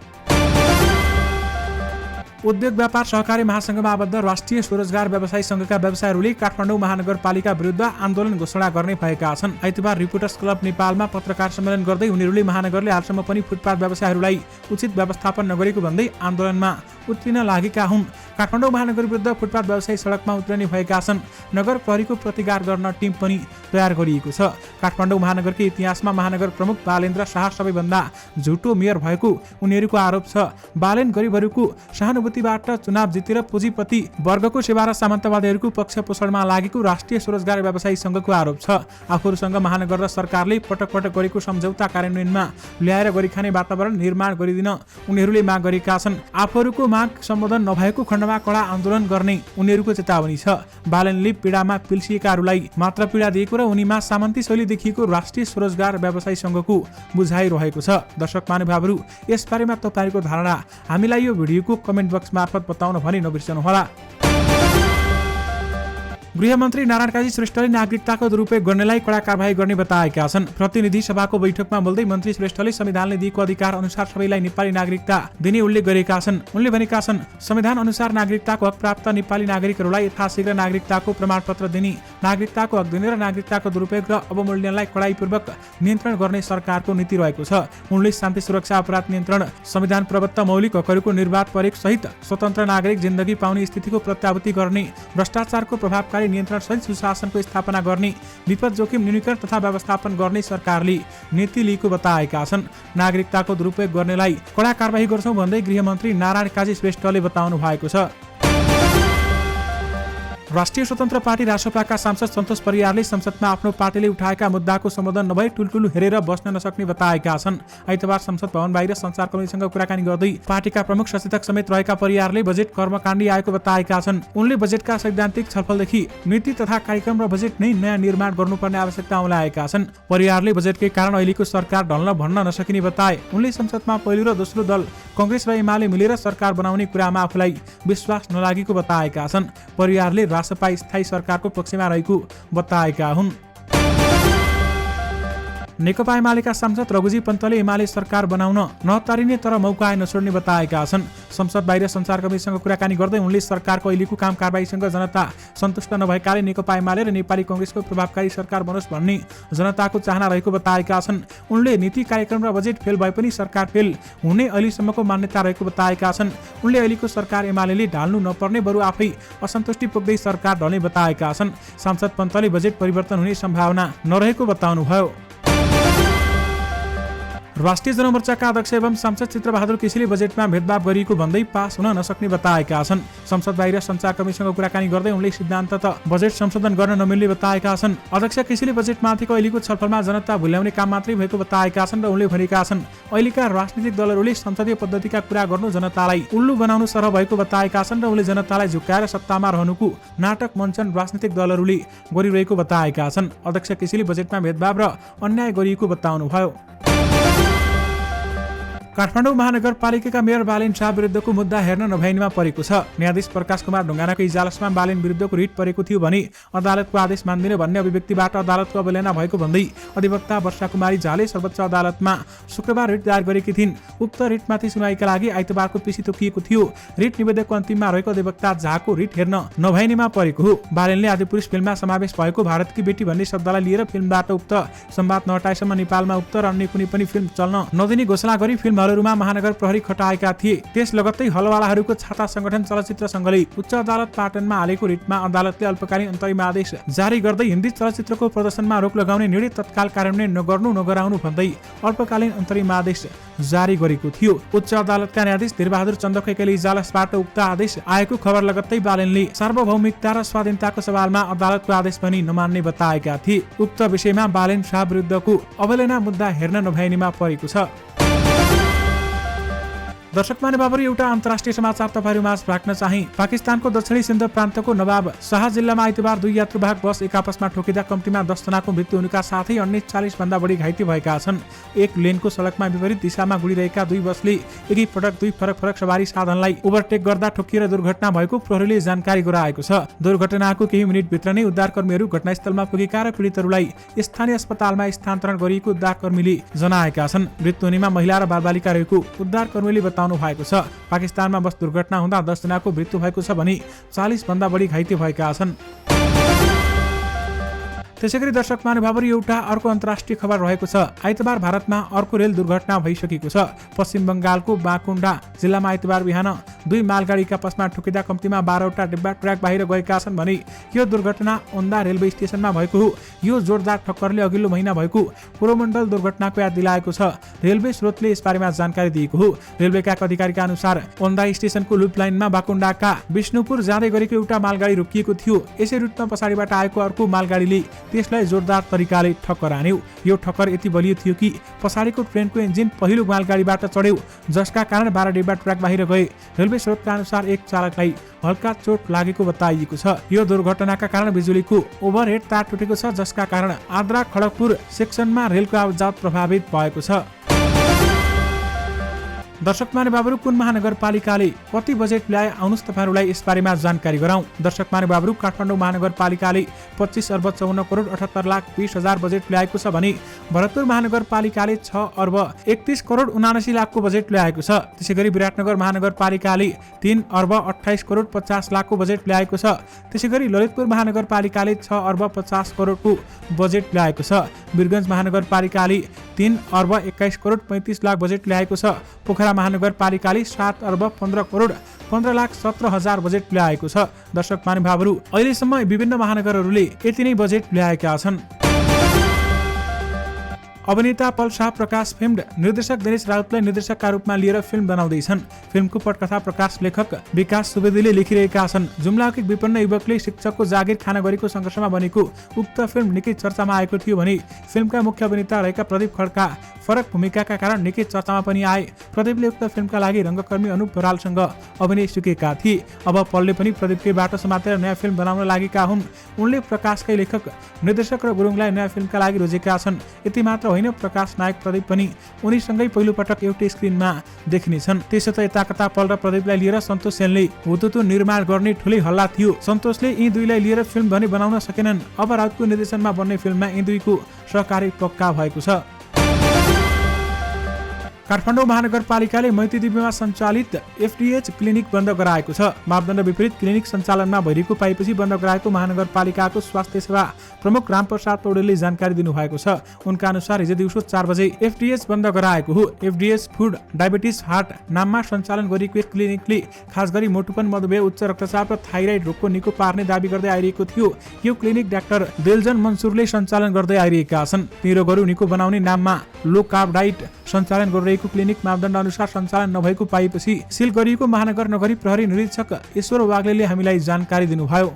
उद्योग व्यापार सहकारी महासंघमा आबद्ध राष्ट्रिय स्वरोजगार व्यवसायी संघका व्यवसायीहरूले काठमाडौँ महानगरपालिका विरुद्ध आन्दोलन घोषणा गर्ने भएका छन्। आइतबार रिपोर्टर्स क्लब नेपालमा पत्रकार सम्मेलन गर्दै उनीहरूले महानगरले हालसम्म पनि फुटपाथ व्यवसायीहरूलाई उचित व्यवस्थापन नगरेको भन्दै आन्दोलनमा उत्रिन लागेका हुन्। काठमाडौँ महानगर विरुद्ध फुटपाथ व्यवसायी सडकमा उत्रने भएका छन्। नगर प्रहरीको प्रतिकार गर्न टिम पनि तयार गरिएको छ। काठमाडौँ महानगरकै इतिहासमा महानगर प्रमुख बालेन्द्र शाह सबैभन्दा झुटो मेयर भएको उनीहरूको आरोप छ। बालेन गरिबहरूको सहानुभूतिबाट चुनाव जितेर पुँजीपति वर्गको सेवा र सामन्तवादीहरूको पक्ष पोषणमा लागेको राष्ट्रिय स्वरोजगार व्यवसायी संघको आरोप छ। आफूहरूसँग महानगर र सरकारले पटक पटक गरेको सम्झौता कार्यान्वयनमा ल्याएर गरिखाने वातावरण निर्माण गरिदिन उनीहरूले माग गरेका छन्। आफूहरूको माग सम्बोधन नभएको खण्डमा कडा आन्दोलन गर्ने उनीहरूको चेतावनी छ। बालनले पीडामा पिल्सिएकाहरूलाई मात्र पीडा दिएको र उनीमा सामन्ती शैली देखिएको राष्ट्रिय स्वरोजगार व्यवसायी संघको बुझाइ रहेको छ। दर्शक महानुभावहरू, यसबारेमा तपाईँको धारणा हामीलाई यो भिडियोको कमेन्ट बक्स मार्फत बताउन भने नबिर्सनुहोला। गृहमन्त्री नारायण काजी श्रेष्ठले नागरिकताको दुरुपयोग गर्नेलाई कडा कारबाही गर्ने बताएका छन्। प्रतिनिधि सभाको बैठकमा बोल्दै मन्त्री श्रेष्ठले संविधानले दिएको अधिकार अनुसार सबैलाई नेपाली नागरिकता दिने उल्लेख गरेका छन्। उनले भनेका छन्, संविधान अनुसार नागरिकताको हक प्राप्त नेपाली नागरिकहरूलाई यथाशीघ्र नागरिकताको प्रमाणपत्र दिने, नागरिकताको हक दिने र नागरिकताको दुरुपयोग र अवमूल्यनलाई कडाइपूर्वक नियन्त्रण गर्ने सरकारको नीति रहेको छ। उनले शान्ति सुरक्षा अपराध नियन्त्रण, संविधान प्रदत्त मौलिक हकहरूको निर्वाध प्रयोग सहित स्वतन्त्र नागरिक जिन्दगी पाउने स्थितिको प्रत्याभूति गर्ने, भ्रष्टाचारको प्रभावकारी नियन्त्रण सहित सुशासनको स्थापना गर्ने, विपद जोखिम न्यूनीकरण तथा व्यवस्थापन गर्ने सरकारले नीति लिएको बताएका छन्। नागरिकताको दुरुपयोग गर्नेलाई कडा कारबाही गर्छौं भन्दै गृहमन्त्री नारायण काजी श्रेष्ठले बताउनु भएको छ। राष्ट्रिय स्वतन्त्र पार्टी रासपाका सांसद सन्तोष परियारले संसदमा आफ्नो पार्टीले उठाएका मुद्दाको सम्बोधन नभई टुलटुलु हेरेर बस्न नसक्ने बताएका छन्। आइतबार संसद भवन बाहिर सञ्चारकर्मीसँग कुराकानी गर्दै पार्टीका प्रमुख सचेतक समेत रहेका परियारले बजेट कर्मकाण्डी आएको बताएका छन्। उनले बजेटका सैद्धान्तिक छलफलदेखि नीति तथा कार्यक्रम र बजेट नै नयाँ निर्माण गर्नुपर्ने आवश्यकता औल्याएका छन्। परियारले बजेटकै कारण अहिलेको सरकार ढल्न भन्न नसकिने बताए। उनले संसदमा पहिलो र दोस्रो दल कांग्रेस र एमाले मिलेर सरकार बनाउने कुरामा आफूलाई विश्वास नलागेको बताएका छन्। परियारले रासपा स्थायी सरकारको पक्षमा रहेको बताएका हुन्। नेकपा एमालेका सांसद रघुजी पन्तले एमाले सरकार बनाउन नहतारिने तर मौका नछोड्ने बताएका छन्। संसद बाहिर सञ्चारकर्मीसँग कुराकानी गर्दै उनले सरकारको अहिलेको काम कारबाहीसँग जनता सन्तुष्ट नभएकाले नेकपा एमाले र नेपाली कांग्रेसको प्रभावकारी सरकार बनोस् भन्ने जनताको चाहना रहेको बताएका छन्। उनले नीति कार्यक्रम र बजेट फेल भए पनि सरकार फेल हुने अहिलेसम्मको मान्यता रहेको बताएका छन्। उनले अहिलेको सरकार एमाले ढाल्नु नपर्ने बरु आफै असन्तुष्टि पुग्दै सरकार ढल्ने बताएका छन्। सांसद पन्तले बजेट परिवर्तन हुने सम्भावना नरहेको बताउनुभयो। राष्ट्रिय जनमोर्चाका अध्यक्ष एवं सांसद चित्रबहादुर केसीले बजेटमा भेदभाव गरिएको भन्दै पास हुन नसक्ने बताएका छन्। संसद बाहिर सञ्चारकर्मीसँग कुराकानी गर्दै उनले सिद्धान्त त बजेट संशोधन गर्न नमिल्ने बताएका छन्। अध्यक्ष केसीले बजेटमाथिको अहिलेको छलफलमा जनता भुल्याउने काम मात्रै भएको बताएका छन् र उनले भनेका छन् अहिलेका राजनीतिक दलहरूले संसदीय पद्धतिका कुरा गर्नु जनतालाई उल्लु बनाउनु सरह भएको बताएका छन् र उनले जनतालाई झुक्काएर सत्तामा रहनुको नाटक मञ्चन राजनीतिक दलहरूले गरिरहेको बताएका छन्। अध्यक्ष केसीले बजेटमा भेदभाव र अन्याय गरिएको बताउनुभयो। काठमाडौँ महानगरपालिकाका मेयर बालेन शाह विरुद्धको मुद्दा हेर्न नभइनेमा परेको छ। न्यायाधीश प्रकाश कुमार ढुङ्गानाको इजलासमा बालेन विरुद्धको रिट परेको थियो भने अदालतको आदेश मान्दिन भन्ने अभिव्यक्तिबाट अदालतको अवहेलना भएको भन्दै अधिवक्ता वर्षा कुमारी झाले सर्वोच्च अदालतमा शुक्रबार रिट दायर गरेकी थिइन्। उक्त रिटमाथि सुनवाईका लागि आइतबारको पेशी तोकिएको थियो। रिट निवेदकको अन्तिममा रहेको अधिवक्ता झाको रिट हेर्न नभइनेमा परेको हो। बालेनले आदिपुरुष फिल्ममा समावेश भएको भारत की बेटी भन्ने शब्दलाई लिएर फिल्मबाट उक्त संवाद नहटाएसम्म नेपालमा उक्त र अन्य कुनै पनि फिल्म चल्न नदिने घोषणा गरी फिल्महरूमा महानगर प्रहरी खटाएका थिए। त्यस लगत्तै हलवालाहरूको छाता संगठन चलचित्र संघले उच्च अदालत पाटनमा हालेको रिटमा अदालतले अल्पकालीन अन्तरिम आदेश जारी गर्दै हिन्दी चलचित्रको प्रदर्शनमा रोक लगाउने निर्णय तत्काल कार्यान्वयन नगराउनु भन्दै अल्पकालीन अन्तरिम आदेश जारी गरेको थियो। उच्च अदालतका न्यायाधीश धीरबहादुर चन्दको एकेले इजलासबाट उक्त आदेश आएको खबर लगत्तै बालेनले सार्वभौमिकता र स्वाधीनताको सवालमा अदालतको आदेश पनि नमान्ने बताएका थिए। उक्त विषयमा बालेन शाह विरुद्धको अवहेलना मुद्दा हेर्न नभइनेमा परेको छ। दर्शक महानुभावहरू एउटा अन्तर्राष्ट्रिय समाचार तपाईहरु माझ राख्न चाहे। पाकिस्तानको दक्षिणी सिन्ध प्रान्तको नवाब शाह जिल्लामा आइतबार 2 यात्रुवाहक बस एक आपसमा ठोकिँदा कम्तीमा 10 जनाको मृत्यु हुनुका साथै अन्य 40 भन्दा बढी घाइते भएका छन्। एक लेनको सडकमा विपरीत दिशामा गुडिरहेका 2 बसले एकै पटक 2 फरक सवारी साधनलाई ओभरटेक गर्दा ठोकिएर दुर्घटना भएको प्रहरीले जानकारी गराएको छ। दुर्घटनाको केही मिनेटभित्र नै उद्धारकर्मीहरू घटनास्थलमा पुगेका र पीडितहरूलाई स्थानीय अस्पतालमा स्थानान्तरण गरिएको उद्धारकर्मीले जनाएका छन्। मृत्यु हुनेमा महिला र बालबालिका रहेको उद्धारकर्मीले भएको छ। पाकिस्तानमा बस दुर्घटना हुँदा 10 जनाको मृत्यु भएको छ भने 40 भन्दा बढी घाइते भएका छन्। त्यसैगरी दर्शक महानुभावहरू एउटा अर्को अन्तर्राष्ट्रिय खबर रहेको छ। आइतबार भारतमा अर्को रेल दुर्घटना भइसकेको छ। पश्चिम बंगालको बाकुण्डा जिल्लामा आइतबार बिहान 2 मालगाडीका आपसमा ठोकिँदा कम्तीमा 12वटा डिब्बा ट्र्याक बाहिर गएका छन् भने यो दुर्घटना ओन्दा रेलवे स्टेसनमा भएको हो। यो जोरदार ठक्करले अघिल्लो महिना भएको कोरोमण्डल दुर्घटनाको याद दिलाएको छ। रेलवे स्रोतले यसबारेमा जानकारी दिएको हो। रेलवेका अधिकारीका अनुसार ओन्दा स्टेसनको लुप लाइनमा बाकुण्डाका विष्णुपुर जाँदै गरेको एउटा मालगाडी रोकिएको थियो। यसै रुटमा पछाडिबाट आएको अर्को मालगाडीले त्यसलाई जोरदार तरिकाले ठक्कर हान्यो। यो ठक्कर यति बलियो थियो कि पछाडिको ट्रेनको इन्जिन पहिलो मालगाडीबाट चढ्यो, जसका कारण 12 डिब्बा ट्र्याक बाहिर गए। रेलवे स्रोतका अनुसार एक चालकलाई हल्का चोट लागेको बताइएको छ। यो दुर्घटनाका कारण बिजुलीको ओभरहेड तार टुटेको छ, जसका कारण आद्रा खडगपुर सेक्सनमा रेलको आवाजात प्रभावित भएको छ। दर्शक महानुभावहरू कुन महानगरपालिकाले कति बजेट ल्याए आउनुस् तपाईहरुलाई यसबारेमा जानकारी गराउँ। दर्शक महानुभावहरू काठमाडौँ महानगरपालिकाले 25 अर्ब 54 करोड 78 लाख 20 हजार बजेट ल्याएको छ भने भरतपुर महानगरपालिकाले 6 अर्ब 31 करोड 79 लाखको बजेट ल्याएको छ। त्यसैगरी विराटनगर महानगरपालिकाले 3 अर्ब 28 करोड 50 लाखको बजेट ल्याएको छ। त्यसैगरी ललितपुर महानगरपालिकाले 6 अर्ब 50 करोडको बजेट ल्याएको छ। वीरगञ्ज महानगरपालिकाले 3 अर्ब 21 करोड 35 लाख बजेट ल्याएको छ। पोखरा महानगरपालिकाले 7 अर्ब 15 करोड 15 लाख 17 हजार बजेट ल्याएको छ। दर्शक महानुभावहरू अहिलेसम्म विभिन्न महानगरहरूले यति नै बजेट ल्याएका छन्। अभिनेता पल शाह प्रकाश फिल्म निर्देशक दिनेश राउतलाई निर्देशकका रूपमा लिएर फिल्म बनाउँदैछन्। फिल्मको पटकथा प्रकाश लेखक विकास सुवेदीले लेखिरहेका छन्। जुम्लाको एक विपन्न युवकले शिक्षकको जागिर खान गरेको सङ्घर्षमा बनेको उक्त फिल्म निकै चर्चामा आएको थियो भने फिल्मका मुख्य अभिनेता रहेका प्रदीप खड्का फरक भूमिकाका कारण निकै चर्चामा पनि आए। प्रदीपले उक्त फिल्मका लागि रङ्गकर्मी अनुप बरालसँग अभिनय सिकेका थिए। अब पलले पनि प्रदीपकै बाटो समातेर नयाँ फिल्म बनाउन लागेका हुन्। उनले प्रकाशकै लेखक निर्देशक र गुरुङलाई नयाँ फिल्मका लागि रोजेका छन्। यति मात्र होइन, प्रकाश नायक प्रदीप पनि उनीसँगै पहिलो पटक एउटै स्क्रिनमा देखिनेछन्। त्यसो त यता कता पल र प्रदीपलाई लिएर सन्तोष सेनले हुतुतु निर्माण गर्ने ठुलै हल्ला थियो। सन्तोषले यी दुईलाई लिएर फिल्म भने बनाउन सकेनन्। अब राउतको निर्देशनमा बन्ने फिल्ममा यी दुईको सहकारी पक्का भएको छ। काठमाडौँ महानगरपालिकाले मैतीदिव्यमा सञ्चालित एफडीएच क्लिनिक बन्द गराएको छ। मापदण्ड विपरीत क्लिनिक सञ्चालनमा भइरहेको पाएपछि बन्द गराएको महानगरपालिकाको स्वास्थ्य सेवा प्रमुख रामप्रसाद पौडेलले जानकारी दिनुभएको छ। उनका अनुसार हिजो दिउँसो 4 बजे एफडीएच बन्द गराएको हो। एफडीएच फुड डायबिटिज हार्ट नाममा सञ्चालन गरिएको यस क्लिनिकले खास गरी मोटुपन, मधुमेह, उच्च रक्तचाप र थाइराइड रोगको निको पार्ने दाबी गर्दै आइरहेको थियो। यो क्लिनिक डाक्टर दिलजन मन्सुरले सञ्चालन गर्दै आइरहेका छन्। ती रोगहरू निको बनाउने नाममा लो कार्ब डाइट सञ्चालन गरिरहेको क्लिनिक मापदण्ड अनुसार सञ्चालन नभएको पाएपछि सिल गरिएको महानगर नगरी प्रहरी निरीक्षक ईश्वर वाग्लेले हामीलाई जानकारी दिनुभयो।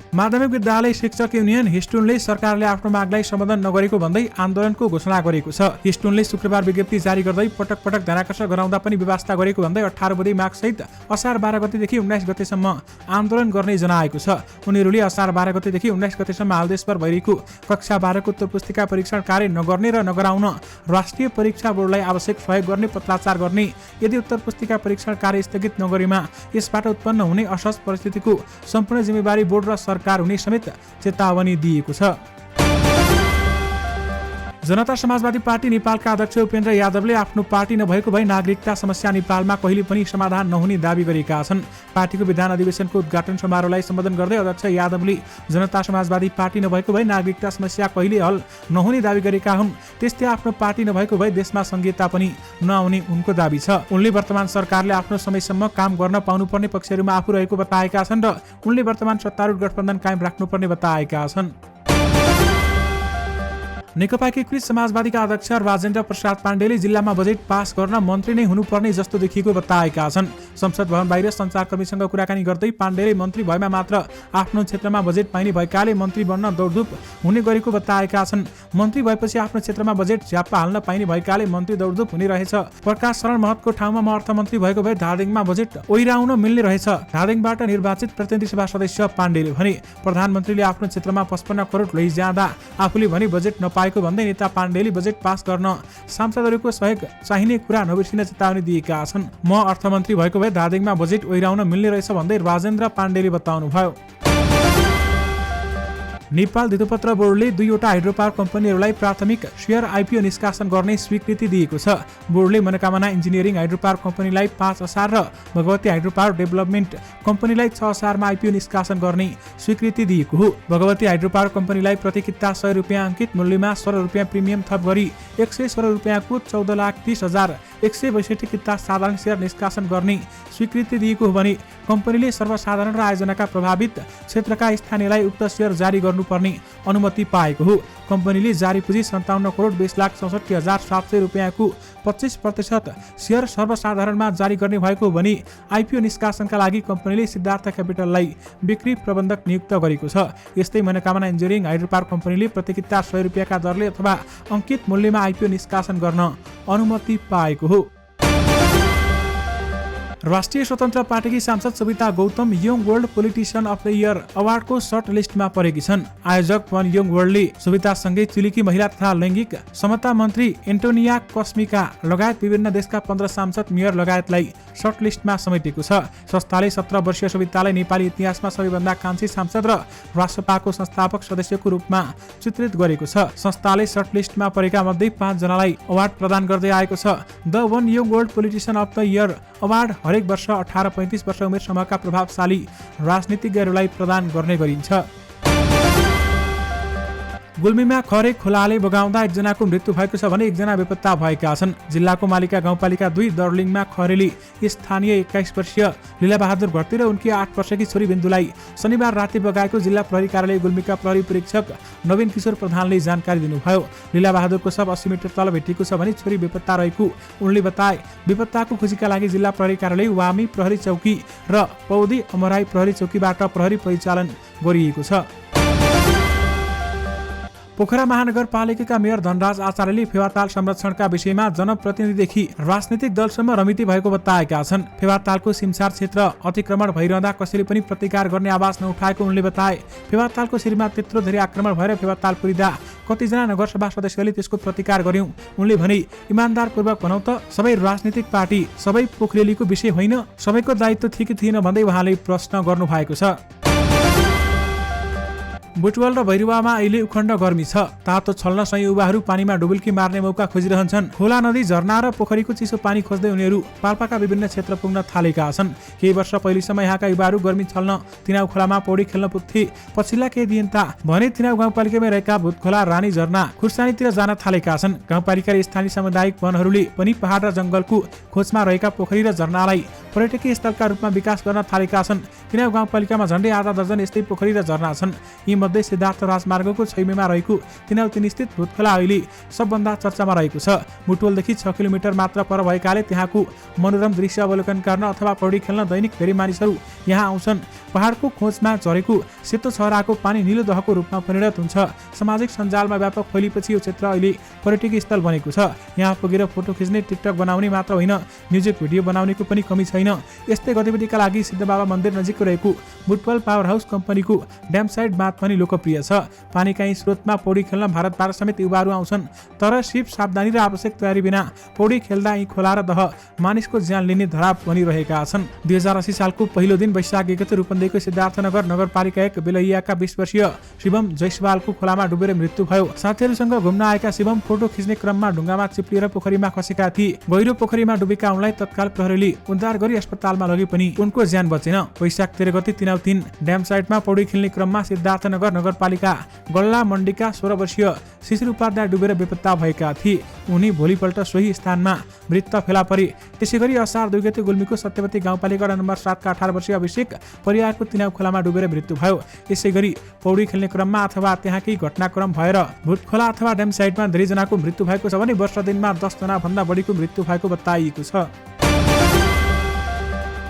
माध्यमिक विद्यालय शिक्षक युनियन हिस्टुनले सरकारले आफ्नो मागलाई सम्बोधन नगरेको भन्दै आन्दोलनको घोषणा गरेको छ। हिस्टुनले शुक्रबार विज्ञप्ति जारी गर्दै पटक पटक ध्यानाकर्षण गराउँदा पनि व्यवस्था गरेको भन्दै 18 बुधे मागसहित असार 12 गतेदेखि 19 गतेसम्म आन्दोलन गर्ने जनाएको छ। उनीहरूले असार 12 गतेदेखि 19 गतेसम्म हाल देशभर भइरहेको कक्षा 12 को उत्तर पुस्तिका परीक्षण कार्य नगर्ने र नगराउन राष्ट्रिय परीक्षा बोर्डलाई आवश्यक सहयोग गर्ने पत्राचार गर्ने, यदि उत्तर पुस्तिका परीक्षण कार्य स्थगित नगरेमा यसबाट उत्पन्न हुने असहज परिस्थितिको सम्पूर्ण जिम्मेवारी बोर्ड र सरकार हुने समेत चेतावनी दिएको छ। जनता समाजवादी पार्टी नेपालका अध्यक्ष उपेन्द्र यादवले आफ्नो पार्टी नभएको भए नागरिकता समस्या नेपालमा कहिले पनि समाधान नहुने दाबी गरेका छन्। पार्टीको विधान अधिवेशनको उद्घाटन समारोहलाई सम्बोधन गर्दै अध्यक्ष यादवले जनता समाजवादी पार्टी नभएको भए नागरिकता समस्या कहिले हल नहुने दाबी गरेका हुन्। त्यस्तै आफ्नो पार्टी नभएको भए देशमा संघीयता पनि नआउने उनको दाबी छ। उनले वर्तमान सरकारले आफ्नो समयसम्म काम गर्न पाउनुपर्ने पक्षहरूमा आफू रहेको बताएका छन् र उनले वर्तमान सत्तारूढ गठबन्धन कायम राख्नुपर्ने बताएका छन्। नेकपा एकीकृत समाजवादीका अध्यक्ष राजेन्द्र प्रसाद पाण्डेले जिल्लामा बजेट पास गर्न मन्त्री नै हुनुपर्ने जस्तो देखिएको बताएका छन्। संसद भवन बाहिर सञ्चारकर्मीसँग कुराकानी गर्दै पाण्डेले मन्त्री भएमा मात्र आफ्नो क्षेत्रमा बजेट पाइने भएकाले मन्त्री बन्न दौडधुप हुने गरेको बताएका छन्। मन्त्री भएपछि आफ्नो क्षेत्रमा बजेट झ्याप्पा हाल्न पाइने भएकाले मन्त्री दौडधुप हुने रहेछ। प्रकाश शरण महतको ठाउँमा म अर्थमन्त्री भएको भए धादिङमा बजेट ओइराउन मिल्ने रहेछ, धादिङबाट निर्वाचित प्रतिनिधि सभा सदस्य पाण्डेले भने। प्रधानमन्त्रीले आफ्नो क्षेत्रमा 55 करोड लैजाँदा आफूले भने बजेट नपाएको भन्दै नेता पाण्डेले बजेट पास गर्न सांसदहरूको सहयोग चाहिने कुरा नबिर्सिन चेतावनी दिएका छन्। म अर्थमन्त्री भएको भए धादिङमा बजेट ओइराउन मिल्ने रहेछ भन्दै राजेन्द्र पाण्डेले बताउनुभयो। नेपाल धितोपत्र बोर्डले 2वटा हाइड्रोपावर कम्पनीहरूलाई प्राथमिक शेयर आइपिओ निष्कासन गर्ने स्वीकृति दिएको छ। बोर्डले मनोकामना इन्जिनियरिङ हाइड्रोपावर कम्पनीलाई 5 असार र भगवती हाइड्रोपावर डेभलपमेन्ट कम्पनीलाई 6 असारमा आइपिओ निष्कासन गर्ने स्वीकृति दिएको हो। भगवती हाइड्रोपावर कम्पनीलाई प्रति किता 100 रुपियाँ अङ्कित मूल्यमा 16 रुपियाँ प्रिमियम थप गरी 116 रुपियाँको 14,30,162 किता साधारण शेयर निष्कासन गर्ने स्वीकृति दिएको हो भने कम्पनीले सर्वसाधारण र आयोजनाका प्रभावित क्षेत्रका स्थानीयलाई उक्त शेयर जारी गर्नुपर्ने अनुमति पाएको हो। कम्पनीले जारी पुँजी 57 करोड 20,64,700 रुपियाँको 25% शेयर सर्वसाधारणमा जारी गर्ने भएको भने आइपिओ निष्कासनका लागि कम्पनीले सिद्धार्थ क्यापिटललाई बिक्री प्रबन्धक नियुक्त गरेको छ। यस्तै मनोकामना इन्जिनियरिङ हाइड्रोपावर कम्पनीले प्रति किता 100 रुपियाँका दरले अथवा अङ्कित मूल्यमा आइपिओ निष्कासन गर्न अनुमति पाएको हो। राष्ट्रिय स्वतन्त्र पार्टीकी सांसद Savita Gautam young world politician of the year अवार्डको सर्ट लिस्टमा परेकी छन्। आयोजक वन यङ वर्ल्डले सवितासँगै चिलीकी महिला तथा लैङ्गिक समता मन्त्री एन्टोनिया कस्मिका लगायत विभिन्न देशका 15 सांसद मेयर लगायतलाई सर्ट लिस्टमा समेटेको छ। संस्थाले 17 वर्षीय सवितालाई नेपाली इतिहासमा सबैभन्दा कान्छी सांसद र राष्ट्रपाको संस्थापक सदस्यको रूपमा चित्रित गरेको छ। संस्थाले सर्ट लिस्टमा परेका मध्ये 5 जनालाई अवार्ड प्रदान गर्दै आएको छ। The one young world politician of the year award हरेक वर्ष 18-35 वर्ष उमेर समूहका प्रभावशाली राजनीतिज्ञहरूलाई प्रदान गर्ने गरिन्छ। गुल्मीमा खरे खोलाले बगाउँदा एकजनाको मृत्यु भएको छ भने एकजना बेपत्ता भएका छन्। जिल्लाको मालिका गाउँपालिका 2 दर्लिङमा खरेली स्थानीय 21 वर्षीय लीलाबहादुर भट्टी र उनकी 8 वर्षकी छोरी बिन्दुलाई शनिबार राति बगाएको जिल्ला प्रहरी कार्यालय गुल्मीका प्रहरी परीक्षक नवीन किशोर प्रधानले जानकारी दिनुभयो। लीलाबहादुरको शव 80 मिटर तल भेटिएको छ भने छोरी बेपत्ता रहेको उनले बताए। बेपत्ताको खोजीका लागि जिल्ला प्रहरी कार्यालय वामी प्रहरी चौकी र पौदी अमराई प्रहरी चौकीबाट प्रहरी परिचालन गरिएको छ। पोखरा महानगरपालिकाका मेयर धनराज आचार्यले फेवाताल संरक्षणका विषयमा जनप्रतिनिधिदेखि राजनीतिक दलसम्म रमिति भएको बताएका छन्। फेवातालको सिमसार क्षेत्र अतिक्रमण भइरहँदा कसैले पनि प्रतिकार गर्ने आवाज नउठाएको उनले बताए। फेवातालको शिरमा त्यत्रो धेरै आक्रमण भएर फेवाताल पुरिँदा कतिजना नगरसभा सदस्यले त्यसको प्रतिकार गर्यौं। उनले भने इमानदारपूर्वक भनौं त सबै राजनीतिक पार्टी सबै पोखरेलीको विषय होइन, सबैको दायित्व थियो कि थिएन भन्दै उहाँले प्रश्न गर्नु भएको छ। बुटवल र भैरुवामा अहिले उखण्ड गर्मी छ। तातो छल्न सही युवाहरू पानीमा डुबुल्की मार्ने मौका खोजिरहन्छन्। खोला, नदी, झरना र पोखरीको चिसो पानी खोज्दै उनीहरू पाल्पाका विभिन्न क्षेत्र पुग्न थालेका छन्। केही वर्ष पहिलेसम्म यहाँका युवाहरू गर्मी छल्न तिनाउ खोलामा पौडी खेल्न पुग्थे। पछिल्ला केही दिनता भने तिनाउ गाउँपालिकामा रहेका भूतखोला, रानी झरना, खुर्सानीतिर जान थालेका छन्। गाउँपालिका र स्थानीय सामुदायिक वनहरूले पनि पहाड र जंगलको खोजमा रहेका पोखरी र झरनालाई पर्यटकीय स्थलका रूपमा विकास गर्न थालेका छन्। तिनाउ गाउँपालिकामा झण्डै आधा दर्जन यस्तै पोखरी र झरना छन्। यी मध्ये सिद्धार्थ राजमार्गको छैमेमा रहेको तिनाउ 3 स्थित भूतखोला अहिले सबभन्दा चर्चामा रहेको छ। बुटवलदेखि 6 किलोमिटर मात्र पर भएकाले त्यहाँको मनोरम दृश्य अवलोकन गर्न अथवा पौडी खेल्न दैनिक धेरै मानिसहरू यहाँ आउँछन्। पहाडको खोजमा झरेको सेतो छहराको पानी नीलो दहको रूपमा परिणत हुन्छ। सामाजिक सञ्जालमा व्यापक फैलिएपछि यो क्षेत्र अहिले पर्यटकीय स्थल बनेको छ। यहाँ पुगेर फोटो खिच्ने, टिकटक बनाउने मात्र होइन, म्युजिक भिडियो बनाउनेको पनि कमी छैन। यस्तै गतिविधिका लागि सिद्धबाबा मन्दिर नजिकको रहेको बुटवल पावर हाउस कम्पनीको ड्याम साइड बाँध पनि लोकप्रिय छ। पानीका यी स्रोतमा पौडी खेल्न भारतबाट समेत युवाहरू आउँछन्। तर सिप सावधानी र आवश्यक तयारी बिना पौडी खेल्दा यी खोला र दह मानिसको ज्यान लिने धराप बनिरहेका छन्। 2080 सालको पहिलो दिन वैशाख 1 गते रूपन्देहीको सिद्धार्थनगर नगरपालिका 1 बेलैयाका 20 वर्षीय शिवम जयसवालको खोलामा डुबेर मृत्यु भयो। साथीहरूसँग घुम्न आएका शिवम फोटो खिच्ने क्रममा ढुङ्गामा चिप्लिएर पोखरीमा खसेका थिए। गहिरो पोखरीमा डुबेका उनलाई तत्काल प्रहरीले उद्धार गरी अस्पतालमा लगे पनि उनको ज्यान बचेन। वैशाख 13 गते तिनाउ 3 ड्याम साइडमा पौडी खेल्ने क्रममा सिद्धार्थनगर नगरपालिका गल्ला मण्डीका 16 वर्षीय शिशिर उपाध्याय डुबेर बेपत्ता भएका थिए। उनी भोलिपल्ट सोही स्थानमा मृत फेला परे। त्यसैगरी असार 2 गते गुल्मीको सत्यवती गाउँपालिका नम्बर 7 का 18 वर्षीय अभिषेक परिवारको तिनाउ खोलामा डुबेर मृत्यु भयो। यसैगरी पौडी खेल्ने क्रममा अथवा त्यहाँकै घटनाक्रम भएर भूतखोला अथवा ड्याम साइडमा धेरैजनाको मृत्यु भएको छ भने वर्ष दिनमा 10 जना भन्दा बढीको मृत्यु भएको बताइएको छ।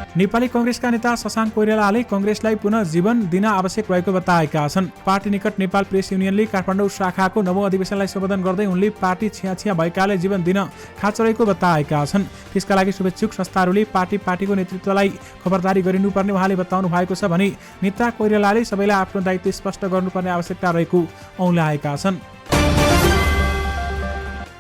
नेपाली कांग्रेसका नेता शशाङ्क कोइरालाले कांग्रेसलाई पुनः जीवन दिन आवश्यक रहेको बताएका छन्। पार्टी निकट नेपाल प्रेस युनियनले काठमाडौँ शाखाको 9औं अधिवेशनलाई सम्बोधन गर्दै उनले पार्टी छिया भएकाले जीवन दिन खाँचो रहेको बताएका छन्। त्यसका लागि शुभेच्छुक संस्थाहरूले पार्टीको नेतृत्वलाई खबरदारी गरिनुपर्ने उहाँले बताउनु भएको छ भने नेता कोइरालाले सबैलाई आफ्नो दायित्व स्पष्ट गर्नुपर्ने आवश्यकता रहेको औँल्याएका छन्।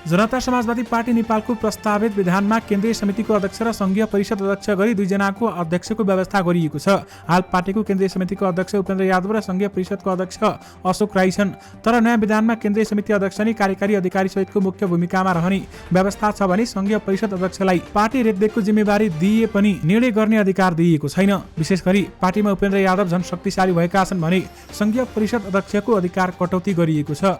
जनता समाजवादी पार्टी नेपालको प्रस्तावित विधानमा केन्द्रीय समितिको अध्यक्ष र संघीय परिषद अध्यक्ष गरी 2 जनाको अध्यक्षको व्यवस्था गरिएको छ। हाल पार्टीको केन्द्रीय समितिको अध्यक्ष उपेन्द्र यादव र संघीय परिषदको अध्यक्ष अशोक राई छन्। तर नयाँ विधानमा केन्द्रीय समिति अध्यक्ष नै कार्यकारी अधिकारी सहितको मुख्य भूमिकामा रहने व्यवस्था छ भने संघीय परिषद अध्यक्षलाई पार्टी रेखदेखको जिम्मेवारी दिए पनि निर्णय गर्ने अधिकार दिइएको छैन। विशेष गरी पार्टीमा उपेन्द्र यादव झन शक्तिशाली भएका छन् भने संघीय परिषद अध्यक्षको अधिकार कटौती गरिएको छ।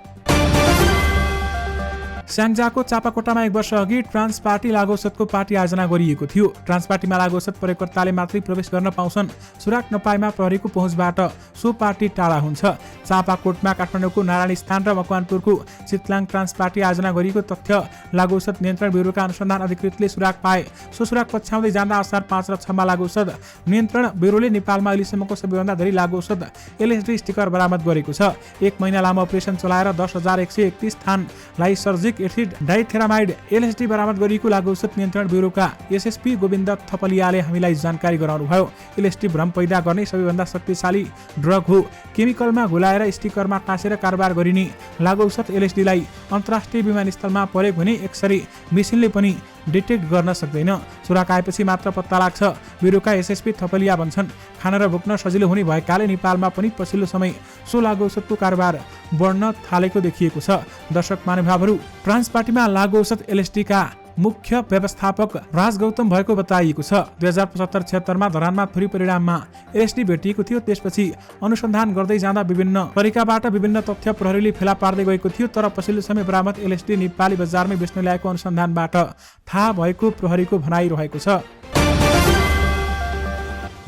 स्याङ्जाको चापाकोटामा 1 वर्ष अघि ट्रान्स पार्टी लागु औषधको पार्टी आयोजना गरिएको थियो। ट्रान्स पार्टीमा लागु औषध प्रयोगकर्ताले मात्रै प्रवेश गर्न पाउँछन्। सुराक नपाएमा प्रहरीको पहुँचबाट सो पार्टी टाढा हुन्छ। चापाकोटमा काठमाडौँको नारायण स्थान र मकवानपुरको चितलाङ ट्रान्स पार्टी आयोजना गरिएको तथ्य लागु औषध नियन्त्रण ब्युरोका अनुसन्धान अधिकृतले सुराक पाए। सो सुराक पछ्याउँदै जाँदा असार 5 र 6 मा लागु औषध नियन्त्रण ब्युरोले नेपालमा अहिलेसम्मको सबैभन्दा धेरै लागु औषध एलएसडी स्टिकर बरामद गरेको छ। 1 महिना लामो अपरेसन चलाएर 10,131 थान लाइसर्जिक एसिड डाइथेरामाइड एलएसडी बरामद गरिएको लागु औषध नियन्त्रण ब्युरोका एसएसपी गोविन्द थपलियाले हामीलाई जानकारी गराउनुभयो। एलएसडी भ्रम पैदा गर्ने सबैभन्दा शक्तिशाली ड्रग हो। केमिकलमा घुलाएर स्टिकरमा टाँसेर कारोबार गरिने लागु औषध एलएसडीलाई अन्तर्राष्ट्रिय विमानस्थलमा प्रयोग हुने एक्सरे मेसिनले पनि डिटेक्ट गर्न सक्दैन। सुराक आएपछि मात्र पत्ता लाग्छ। ब्युरोका एसएसपी थपलिया भन्छन् खान र बोक्न सजिलो हुने भएकाले नेपालमा पनि पछिल्लो समय सो लागु औषधको कारोबार बढ्न थालेको देखिएको छ। दर्शक महानुभावहरू, ट्रान्स पार्टीमा लागु औषध एलएसडीका मुख्य व्यवस्थापक राज गौतम भएको बताइएको छ। 2075-76 मा धरानमा थोरै परिणाममा एलएसडी भेटिएको थियो। त्यसपछि अनुसन्धान गर्दै जाँदा विभिन्न तरिकाबाट विभिन्न तथ्य प्रहरीले फेला पार्दै गएको थियो। तर पछिल्लो समय बरामद एलएसडी नेपाली बजारमै बेच्न ल्याएको अनुसन्धानबाट थाहा भएको प्रहरीको भनाइरहेको छ।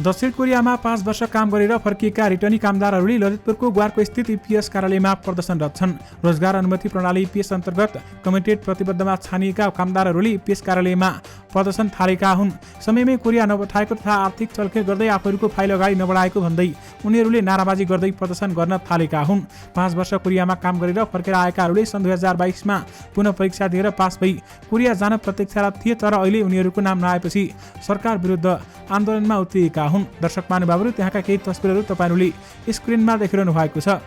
दक्षिण कोरियामा 5 वर्ष काम गरेर फर्किएका रिटर्नी कामदारहरूले ललितपुरको ग्वारको स्थित ईपीएस कार्यालयमा प्रदर्शनरत छन्। रोजगार अनुमति प्रणाली ईपीएस अन्तर्गत कमिटेड प्रतिबद्धमा छानिएका कामदारहरूले ईपीएस कार्यालयमा प्रदर्शन थालेका हुन्। समयमै कोरिया नपठाएको तथा आर्थिक चलखेल गर्दै आफूहरूको फाइल अगाडि नबढाएको भन्दै उनीहरूले नाराबाजी गर्दै प्रदर्शन गर्न थालेका हुन्। 5 वर्ष कोरियामा काम गरेर फर्केर आएकाहरूले सन् 2022 मा पुनः परीक्षा दिएर पास भई कोरिया जान प्रतीक्षारत थिए। तर अहिले उनीहरूको नाम नआएपछि सरकार विरुद्ध आन्दोलनमा उत्रिएका हुन्। दर्शक महानुभावहरू, त्यहाँका केही तस्बिरहरू तपाईहरूले स्क्रिनमा देखिरहनु भएको छ।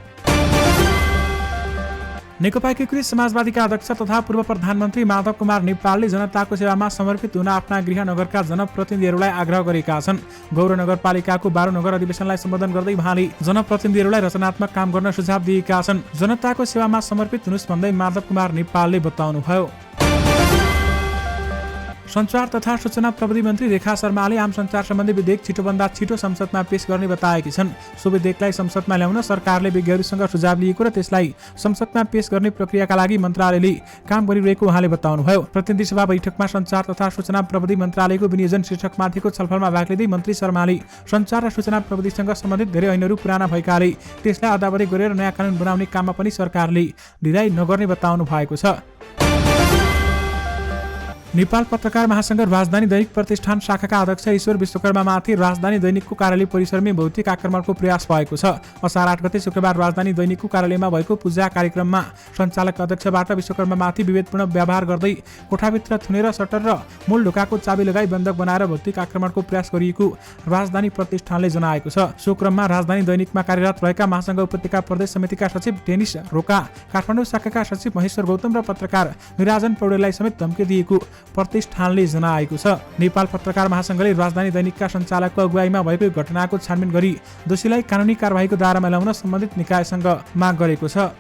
नेकपा एकीकृत समाजवादीका अध्यक्ष तथा पूर्व प्रधानमन्त्री माधव कुमार नेपालले जनताको सेवामा समर्पित हुन आफ्ना गृहनगरका जनप्रतिनिधिहरूलाई आग्रह गरेका छन्। गौर नगरपालिकाको 12 नगर अधिवेशनलाई सम्बोधन गर्दै उहाँले जनप्रतिनिधिहरूलाई रचनात्मक काम गर्न सुझाव दिएका छन्। जनताको सेवामा समर्पित हुनुस् भन्दै माधव कुमार नेपालले बताउनुभयो। सञ्चार तथा सूचना प्रविधि मन्त्री रेखा शर्माले आम सञ्चार सम्बन्धी विधेयक छिटोभन्दा छिटो संसदमा पेश गर्ने बताएकी छन्। सो विधेयकलाई संसदमा ल्याउन सरकारले विज्ञहरूसँग सुझाव लिएको र त्यसलाई संसदमा पेश गर्ने प्रक्रियाका लागि मन्त्रालयले काम गरिरहेको उहाँले बताउनुभयो। प्रतिनिधि सभा बैठकमा सञ्चार तथा सूचना प्रविधि मन्त्रालयको विनियोजन शीर्षकमाथिको छलफलमा भाग लिँदै मन्त्री शर्माले सञ्चार र सूचना प्रविधिसँग सम्बन्धित धेरै ऐनहरू पुराना भएकाले त्यसलाई अदाबरी गरेर नयाँ कानुन बनाउने काममा पनि सरकारले ढिलाइ नगर्ने बताउनु भएको छ। नेपाल पत्रकार महासंघ राजधानी दैनिक प्रतिष्ठान शाखाका अध्यक्ष ईश्वर विश्वकर्मामाथि राजधानी दैनिकको कार्यालय परिसरमै भौतिक आक्रमणको प्रयास भएको छ। असार 8 गते शुक्रबार राजधानी दैनिकको कार्यालयमा भएको पूजा कार्यक्रममा सञ्चालक अध्यक्षबाट विश्वकर्मामाथि विभेदपूर्ण व्यवहार गर्दै कोठाभित्र थुनेर सटर र मूल ढोकाको चाबी लगाई बन्धक बनाएर भौतिक आक्रमणको प्रयास गरिएको राजधानी प्रतिष्ठानले जनाएको छ। सो क्रममा राजधानी दैनिकमा कार्यरत रहेका महासंघ उपत्यका प्रदेश समितिका सचिव टेनिस रोका, काठमाडौँ शाखाका सचिव महेश्वर गौतम र पत्रकार निराजन पौडेललाई समेत धम्की दिएको प्रतिष्ठानले जनाएको छ। नेपाल पत्रकार महासंघले राजधानी दैनिकका सञ्चालकको अगुवाईमा भएको घटनाको छानबिन गरी दोषीलाई कानुनी कारबाहीको दायरामा ल्याउन सम्बन्धित निकायसँग माग गरेको छ।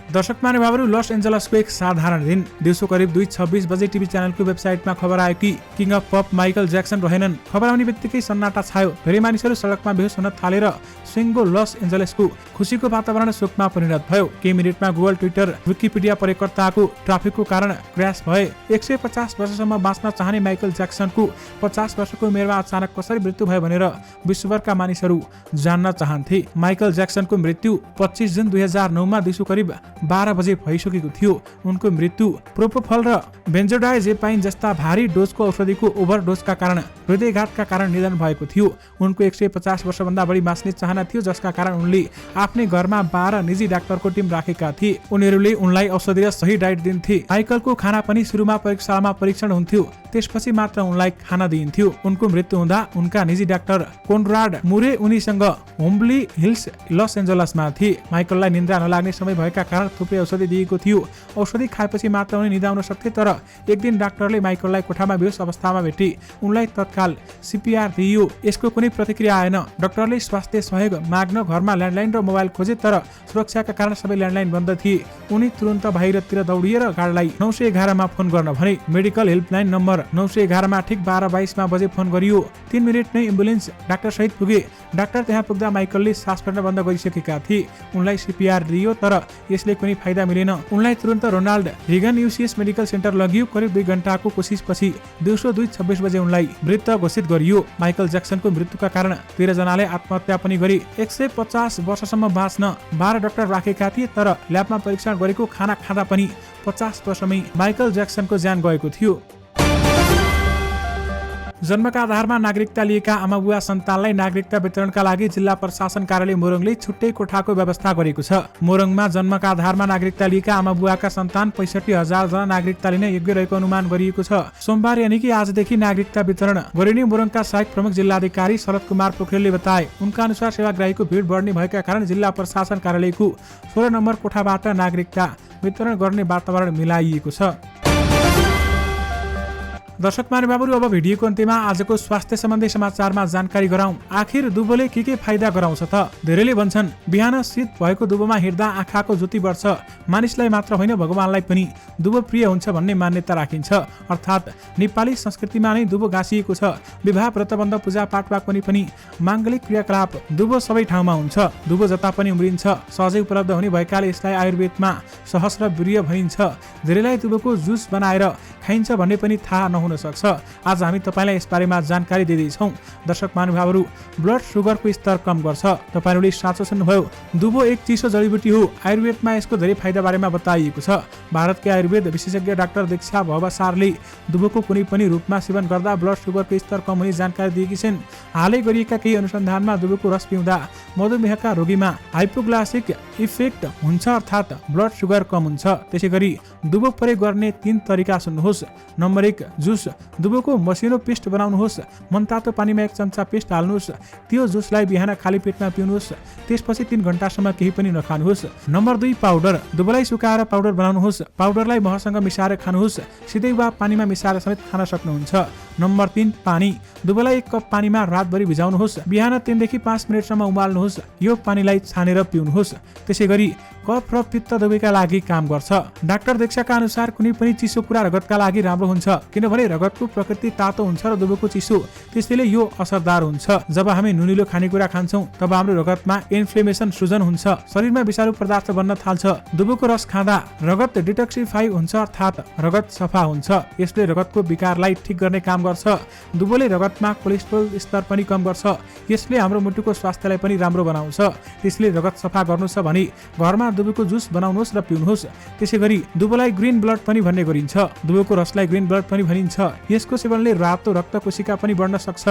दर्शक महानुभावहरू, लस एन्जलसको एक साधारण दिन। दिउँसो करिब 2:26 बजे टिभी च्यानलको वेबसाइटमा खबर आयो कि king of pop Michael Jackson रहेनन्। खबर आउने बित्तिकै सन्नाटा छायो। धेरै मानिसहरू सडकमा बेहोस हुन थालेर सिङ्गो लस एन्जलसको खुसीको वातावरण शोकमा परिणत भयो। केही मिनेटमा गुगल, ट्विटर, विकिपिडिया प्रयोगकर्ताको ट्राफिकको कारण क्र्यास भए। 150 वर्षसम्म बाँच्न चाहने माइकल ज्याक्सनको 50 वर्षको उमेरमा अचानक कसरी मृत्यु भयो भनेर विश्वभरका मानिसहरू जान्न चाहन्थे। माइकल ज्याक्सनको मृत्यु 25 जुन 2009 मा दिउँसो करिब 12 बजे भइसकेको थियो। उनको मृत्यु प्रोपोफल र बेन्जोडाइजेपाइन जस्ता भारी डोजको औषधिको ओभरडोजका कारण हृदयघातका कारण निधन भएको थियो। उनको 150 वर्षभन्दा बढी बाँच्ने चाहना थियो, जसका कारण उनले आफ्नै घरमा 12 निजी डाक्टरको टिम राखेका थिए। उनीहरूले उनलाई औषधि र सही डाइट दिन्थे। माइकलको खाना पनि सुरुमा प्रयोगशालामा परीक्षण हुन्थ्यो, त्यसपछि मात्र उनलाई खाना दिइन्थ्यो। उनको मृत्यु हुँदा उनका निजी डाक्टर कोनराड मुरे उनीसँग होम्बली हिल्स लस एन्जलसमा थिए। माइकललाई निन्द्रा नलाग्ने समय भएका कारण थुप्रै औषधि दिएको थियो। औषधि खाएपछि मात्र उनी निदाउन सक्थे, तर एक दिन डाक्टरले माइकललाई कोठामा बेहोस अवस्थामा भेटे। उनलाई तत्काल सीपीआर दिइयो। यसको कुनै प्रतिक्रिया आएन। डाक्टरले स्वास्थ्य सहयोग माग्न घरमा ल्यान्डलाइन र मोबाइल खोजे, तर सुरक्षाका कारण सबै ल्यान्डलाइन बन्द थिए। उनी तुरन्त बाहिरतिर दौडिएर गार्डलाई 911 मा फोन गर्न भने। मेडिकल हेल्पलाइन नम्बर 911 मा ठिक 12:22 बजे फोन गरियो। 3 मिनेट नै एम्बुलेन्स डाक्टर सहित पुगे। डाक्टर त्यहाँ पुग्दा माइकलले सास फेर्न बन्द गरिसकेका थिए। उनलाई सीपीआर दिइयो, तर यसले कुनै फाइदा मिलेन। उनलाई तुरन्त Ronald Reagan UCS medical centre लगियो। करिब 2 घण्टाको कोसिसपछि दिउँसो 2:26 बजे उनलाई मृत घोषित गरियो। माइकल ज्याक्सनको मृत्युका कारण 13 जनाले आत्महत्या पनि गरे। 150 वर्षसम्म बाँच्न 12 डाक्टर राखेका थिए, तर ल्याबमा परीक्षण गरेको खाना खाँदा पनि 50 वर्षमै माइकल ज्याक्सनको ज्यान गएको थियो। जन्मका आधारमा नागरिकता लिएका आमाबुवा सन्तानलाई नागरिकता वितरणका लागि जिल्ला प्रशासन कार्यालय मोरङले छुट्टै कोठाको व्यवस्था गरेको छ। मोरङमा जन्मका आधारमा नागरिकता लिएका आमाबुवाका सन्तान 65,000 जना नागरिकता लिन योग्य रहेको अनुमान गरिएको छ। सोमबार यानि कि आजदेखि नागरिकता वितरण गरिने मोरङका सहायक प्रमुख जिल्लाधिकारी शरद कुमार पोखरेलले बताए। उनका अनुसार सेवाग्राहीको भिड बढ्ने भएका कारण जिल्ला प्रशासन कार्यालयको 16 नम्बर कोठाबाट नागरिकता वितरण गर्ने वातावरण मिलाइएको छ। दर्शक महानुभावहरू, अब भिडियोको अन्त्यमा आजको स्वास्थ्य सम्बन्धी समाचारमा जानकारी गराउँ। आखिर दुबोले के फाइदा गराउँछ त? धेरैले भन्छन् बिहान शीत भएको दुबोमा हिँड्दा आँखाको ज्योति बढ्छ। मानिसलाई मात्र होइन, भगवानलाई पनि दुबो प्रिय हुन्छ भन्ने मान्यता राखिन्छ। अर्थात् नेपाली संस्कृतिमा नै दुबो गाँसिएको छ। विवाह, व्रतबन्ध, पूजापाठ वा कुनै पनि माङ्गलिक क्रियाकलाप दुबो सबै ठाउँमा हुन्छ। दुबो जता पनि उम्रिन्छ। सहजै उपलब्ध हुने भएकाले यसलाई आयुर्वेदमा सहस्र वीर्य भनिन्छ। धेरैलाई दुबोको जुस बनाएर खाइन्छ भन्ने पनि थाहा नहुन सक्छ। आज हामी तपाईलाई यस बारेमा जानकारी दिँदैछौँ। दर्शक महानुभावहरू, ब्लड सुगरको स्तर कम गर्छ। तपाईहरूले साँचो सुन्नुभयो। दुबो एक चिसो जडीबुटी हो। आयुर्वेदमा यसको धेरै फाइदा बारेमा बताइएको छ। भारतकै आयुर्वेद विशेषज्ञ डाक्टर दीक्षा भवसारले दुबोको कुनै पनि रूपमा सेवन गर्दा ब्लड सुगरको स्तर कम हुने जानकारी दिएकी छिन्। हालै गरिएका केही अनुसन्धानमा दुबोको रस पिउँदा मधुमेहका रोगीमा हाइपोग्लाइसिक इफेक्ट हुन्छ, अर्थात् ब्लड सुगर कम हुन्छ। त्यसै गरी दुबो प्रयोग गर्ने 3 तरिका सुन्नुहोस्। Number 1, juice पिउनुहोस्। दुबोको मसिनो पेस्ट बनाउनुहोस्। मनतातो पानीमा 1 चम्चा पेस्ट हाल्नुहोस्। त्यो जुसलाई बिहान खाली पेटमा पिउनुहोस्। त्यसपछि 3 घण्टासम्म केही पनि नखानुहोस्। Number 2 powder. दुबोलाई सुकाएर पाउडर बनाउनुहोस्। पाउडरलाई महसँग मिसाएर खानुहोस्। सिधै वा पानीमा मिसाएर समेत खान सक्नुहुन्छ। नम्बर 3 पानी। दुबोलाई 1 कप पानीमा रातभरि भिजाउनुहोस्। बिहान 3 देखि 5 मिनेटसम्म उमाल्नुहोस्। यो पानीलाई छानेर पिउनुहोस्। त्यसैगरी कफ र पित्त दुवैका लागि काम गर्छ। डाक्टर देक्षाका अनुसार कुनै पनि चिसो कुरा रगतका लागि राम्रो हुन्छ, किनभने रगतको प्रकृति तातो हुन्छ र दुबोको चिसो, त्यसैले यो असरदार हुन्छ। जब हामी नुनिलो खानेकुरा खान्छौँ तब हाम्रो रगतमा इन्फ्लेमेसन सृजन हुन्छ, शरीरमा विषालु पदार्थ बन्न थाल्छ। दुबोको रस खाँदा रगत डिटक्सिफाई हुन्छ, अर्थात् रगत सफा हुन्छ। यसले रगतको विकारलाई ठिक गर्ने काम गर्छ। दुबोले रगतमा कोलेस्ट्रोल स्तर पनि कम गर्छ। यसले हाम्रो मुटुको स्वास्थ्यलाई पनि राम्रो बनाउँछ। त्यसले रगत सफा गर्नु छ भने घरमा दुबोको जुस बनाउनुहोस् र पिउनुहोस्। त्यसैगरी दुबोलाई ग्रीन ब्लड पनि भन्ने गरिन्छ। दुबोको रसलाई ग्रीन ब्लड पनि भनिन्छ। यसको सेवनले रातो रक्त कोशिका पनि बढ्न सक्छ।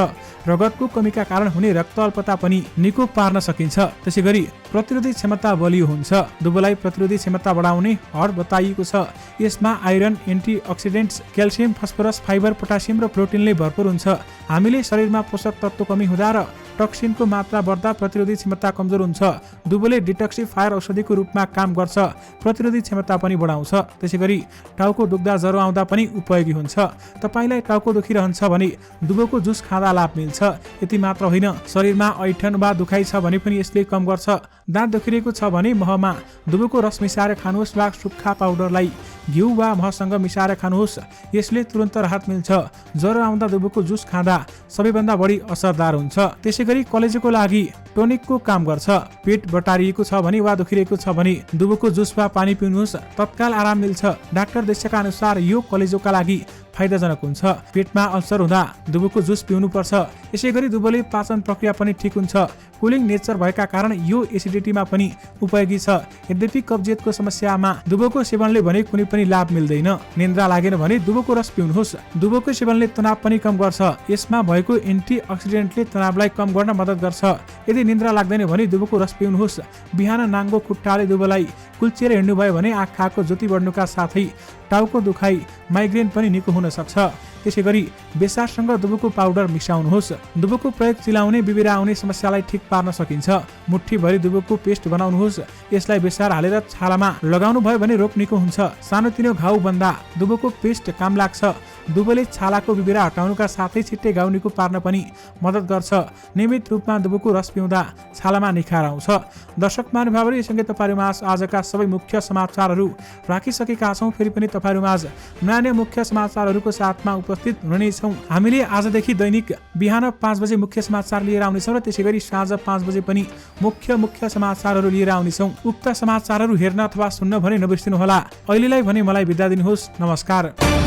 रगतको कमीका कारण हुने रक्त अल्पता पनि निको पार्न सकिन्छ। त्यसैगरी प्रतिरोधी क्षमता बलियो हुन्छ। दुबोलाई प्रतिरोधी क्षमता बढाउने हड बताइएको छ। यसमा iron, antioxidants, calcium, phosphorus, fibre, potassium र प्रोटिनले भरपूर हुन्छ। हामीले शरीरमा पोषक तत्त्व कमी हुँदा र टक्सिनको मात्रा बढ्दा प्रतिरोधी क्षमता कमजोर हुन्छ। दुबोले डिटक्सिफायर औषधिको रूपमा काम गर्छ, प्रतिरोधी क्षमता पनि बढाउँछ। त्यसैगरी टाउको दुख्दा, ज्वरो आउँदा पनि उपयोगी हुन्छ। तपाईलाई टाउको दुखिरहन्छ भने दुबोको जुस खाँदा लाभ मिल्छ। यति मात्र होइन, शरीरमा ऐठन वा दुखाइ छ भने पनि यसले कम गर्छ। दाँत दुखिरहेको छ भने महमा दुबोको रस मिसाएर खानुहोस् वा सुक्खा पाउडरलाई घिउ वा महसँग मिसाएर खानुहोस्। यसले तुरन्त राहत मिल्छ। ज्वरो आउँदा दुबोको जुस खाँदा सबैभन्दा बढी असरदार हुन्छ। त्यसैगरी कलेजोको लागि टोनिकको काम गर्छ। पेट बटारिएको छ भने वा दुखिरहेको छ भने दुबोको जुस वा पानी पिउनुहोस्, तत्काल आराम मिल्छ। डाक्टर देक्षाका अनुसार यो कलेजोका लागि फाइदाजनक हुन्छ। पेटमा अल्सर हुँदा दुबोको जुस पिउनुपर्छ। यसैगरी दुबोले पाचन प्रक्रिया पनि ठिक हुन्छ। कुलिङ नेचर भएका कारण यो एसिडिटीमा पनि उपयोगी छ। यद्यपि कब्जियतको समस्यामा दुबोको सेवनले भने कुनै पनि लाभ मिल्दैन। निन्द्रा लागेन भने दुबोको रस पिउनुहोस्। दुबोको सेवनले तनाव पनि कम गर्छ। यसमा भएको एन्टिअक्सिडेन्टले तनावलाई कम गर्न मद्दत गर्छ। यदि निन्द्रा लाग्दैन भने दुबोको रस पिउनुहोस्। बिहान नाङ्गो खुट्टाले दुबोलाई कुल्चिएर हिँड्नुभयो भने आँखाको ज्योति बढ्नुका साथै टाउको दुखाइ, माइग्रेन पनि निको हुन सक्छ। त्यसैगरी बेसारसँग दुबोको पाउडर मिसाउनुहोस्। दुबोको प्रयोग चिलाउने, बिबिरा आउने समस्यालाई ठिक पार्न सकिन्छ। मुठ्ठीभरि दुबोको पेस्ट बनाउनुहोस्। यसलाई बेसार हालेर छालामा लगाउनु भयो भने रोग निको हुन्छ। सानोतिनो घाउ बन्दा दुबोको पेस्ट काम लाग्छ। दुबोले छालाको बिबिरा हटाउनुका साथै छिट्टै घाउ निको पार्न पनि मद्दत गर्छ। नियमित रूपमा दुबोको रस पिउँदा छालामा निखार आउँछ। दर्शक महानुभावहरू, यससँगै तपाईँहरूमाझ आजका सबै मुख्य समाचारहरू राखिसकेका छौँ। फेरि पनि तपाईँहरूमाझ नयाँ मुख्य समाचारहरूको साथमा उपस्थित हुने छौँ। हामीले आजदेखि दैनिक बिहान 5 बजे मुख्य समाचार लिएर आउनेछौँ र त्यसैगरी साँझ 5 बजे पनि मुख्य समाचारहरू लिएर आउनेछौँ। उक्त समाचारहरू हेर्न अथवा सुन्न भने नबिर्सिनुहोला। अहिलेलाई भने मलाई बिदा दिनुहोस्। नमस्कार।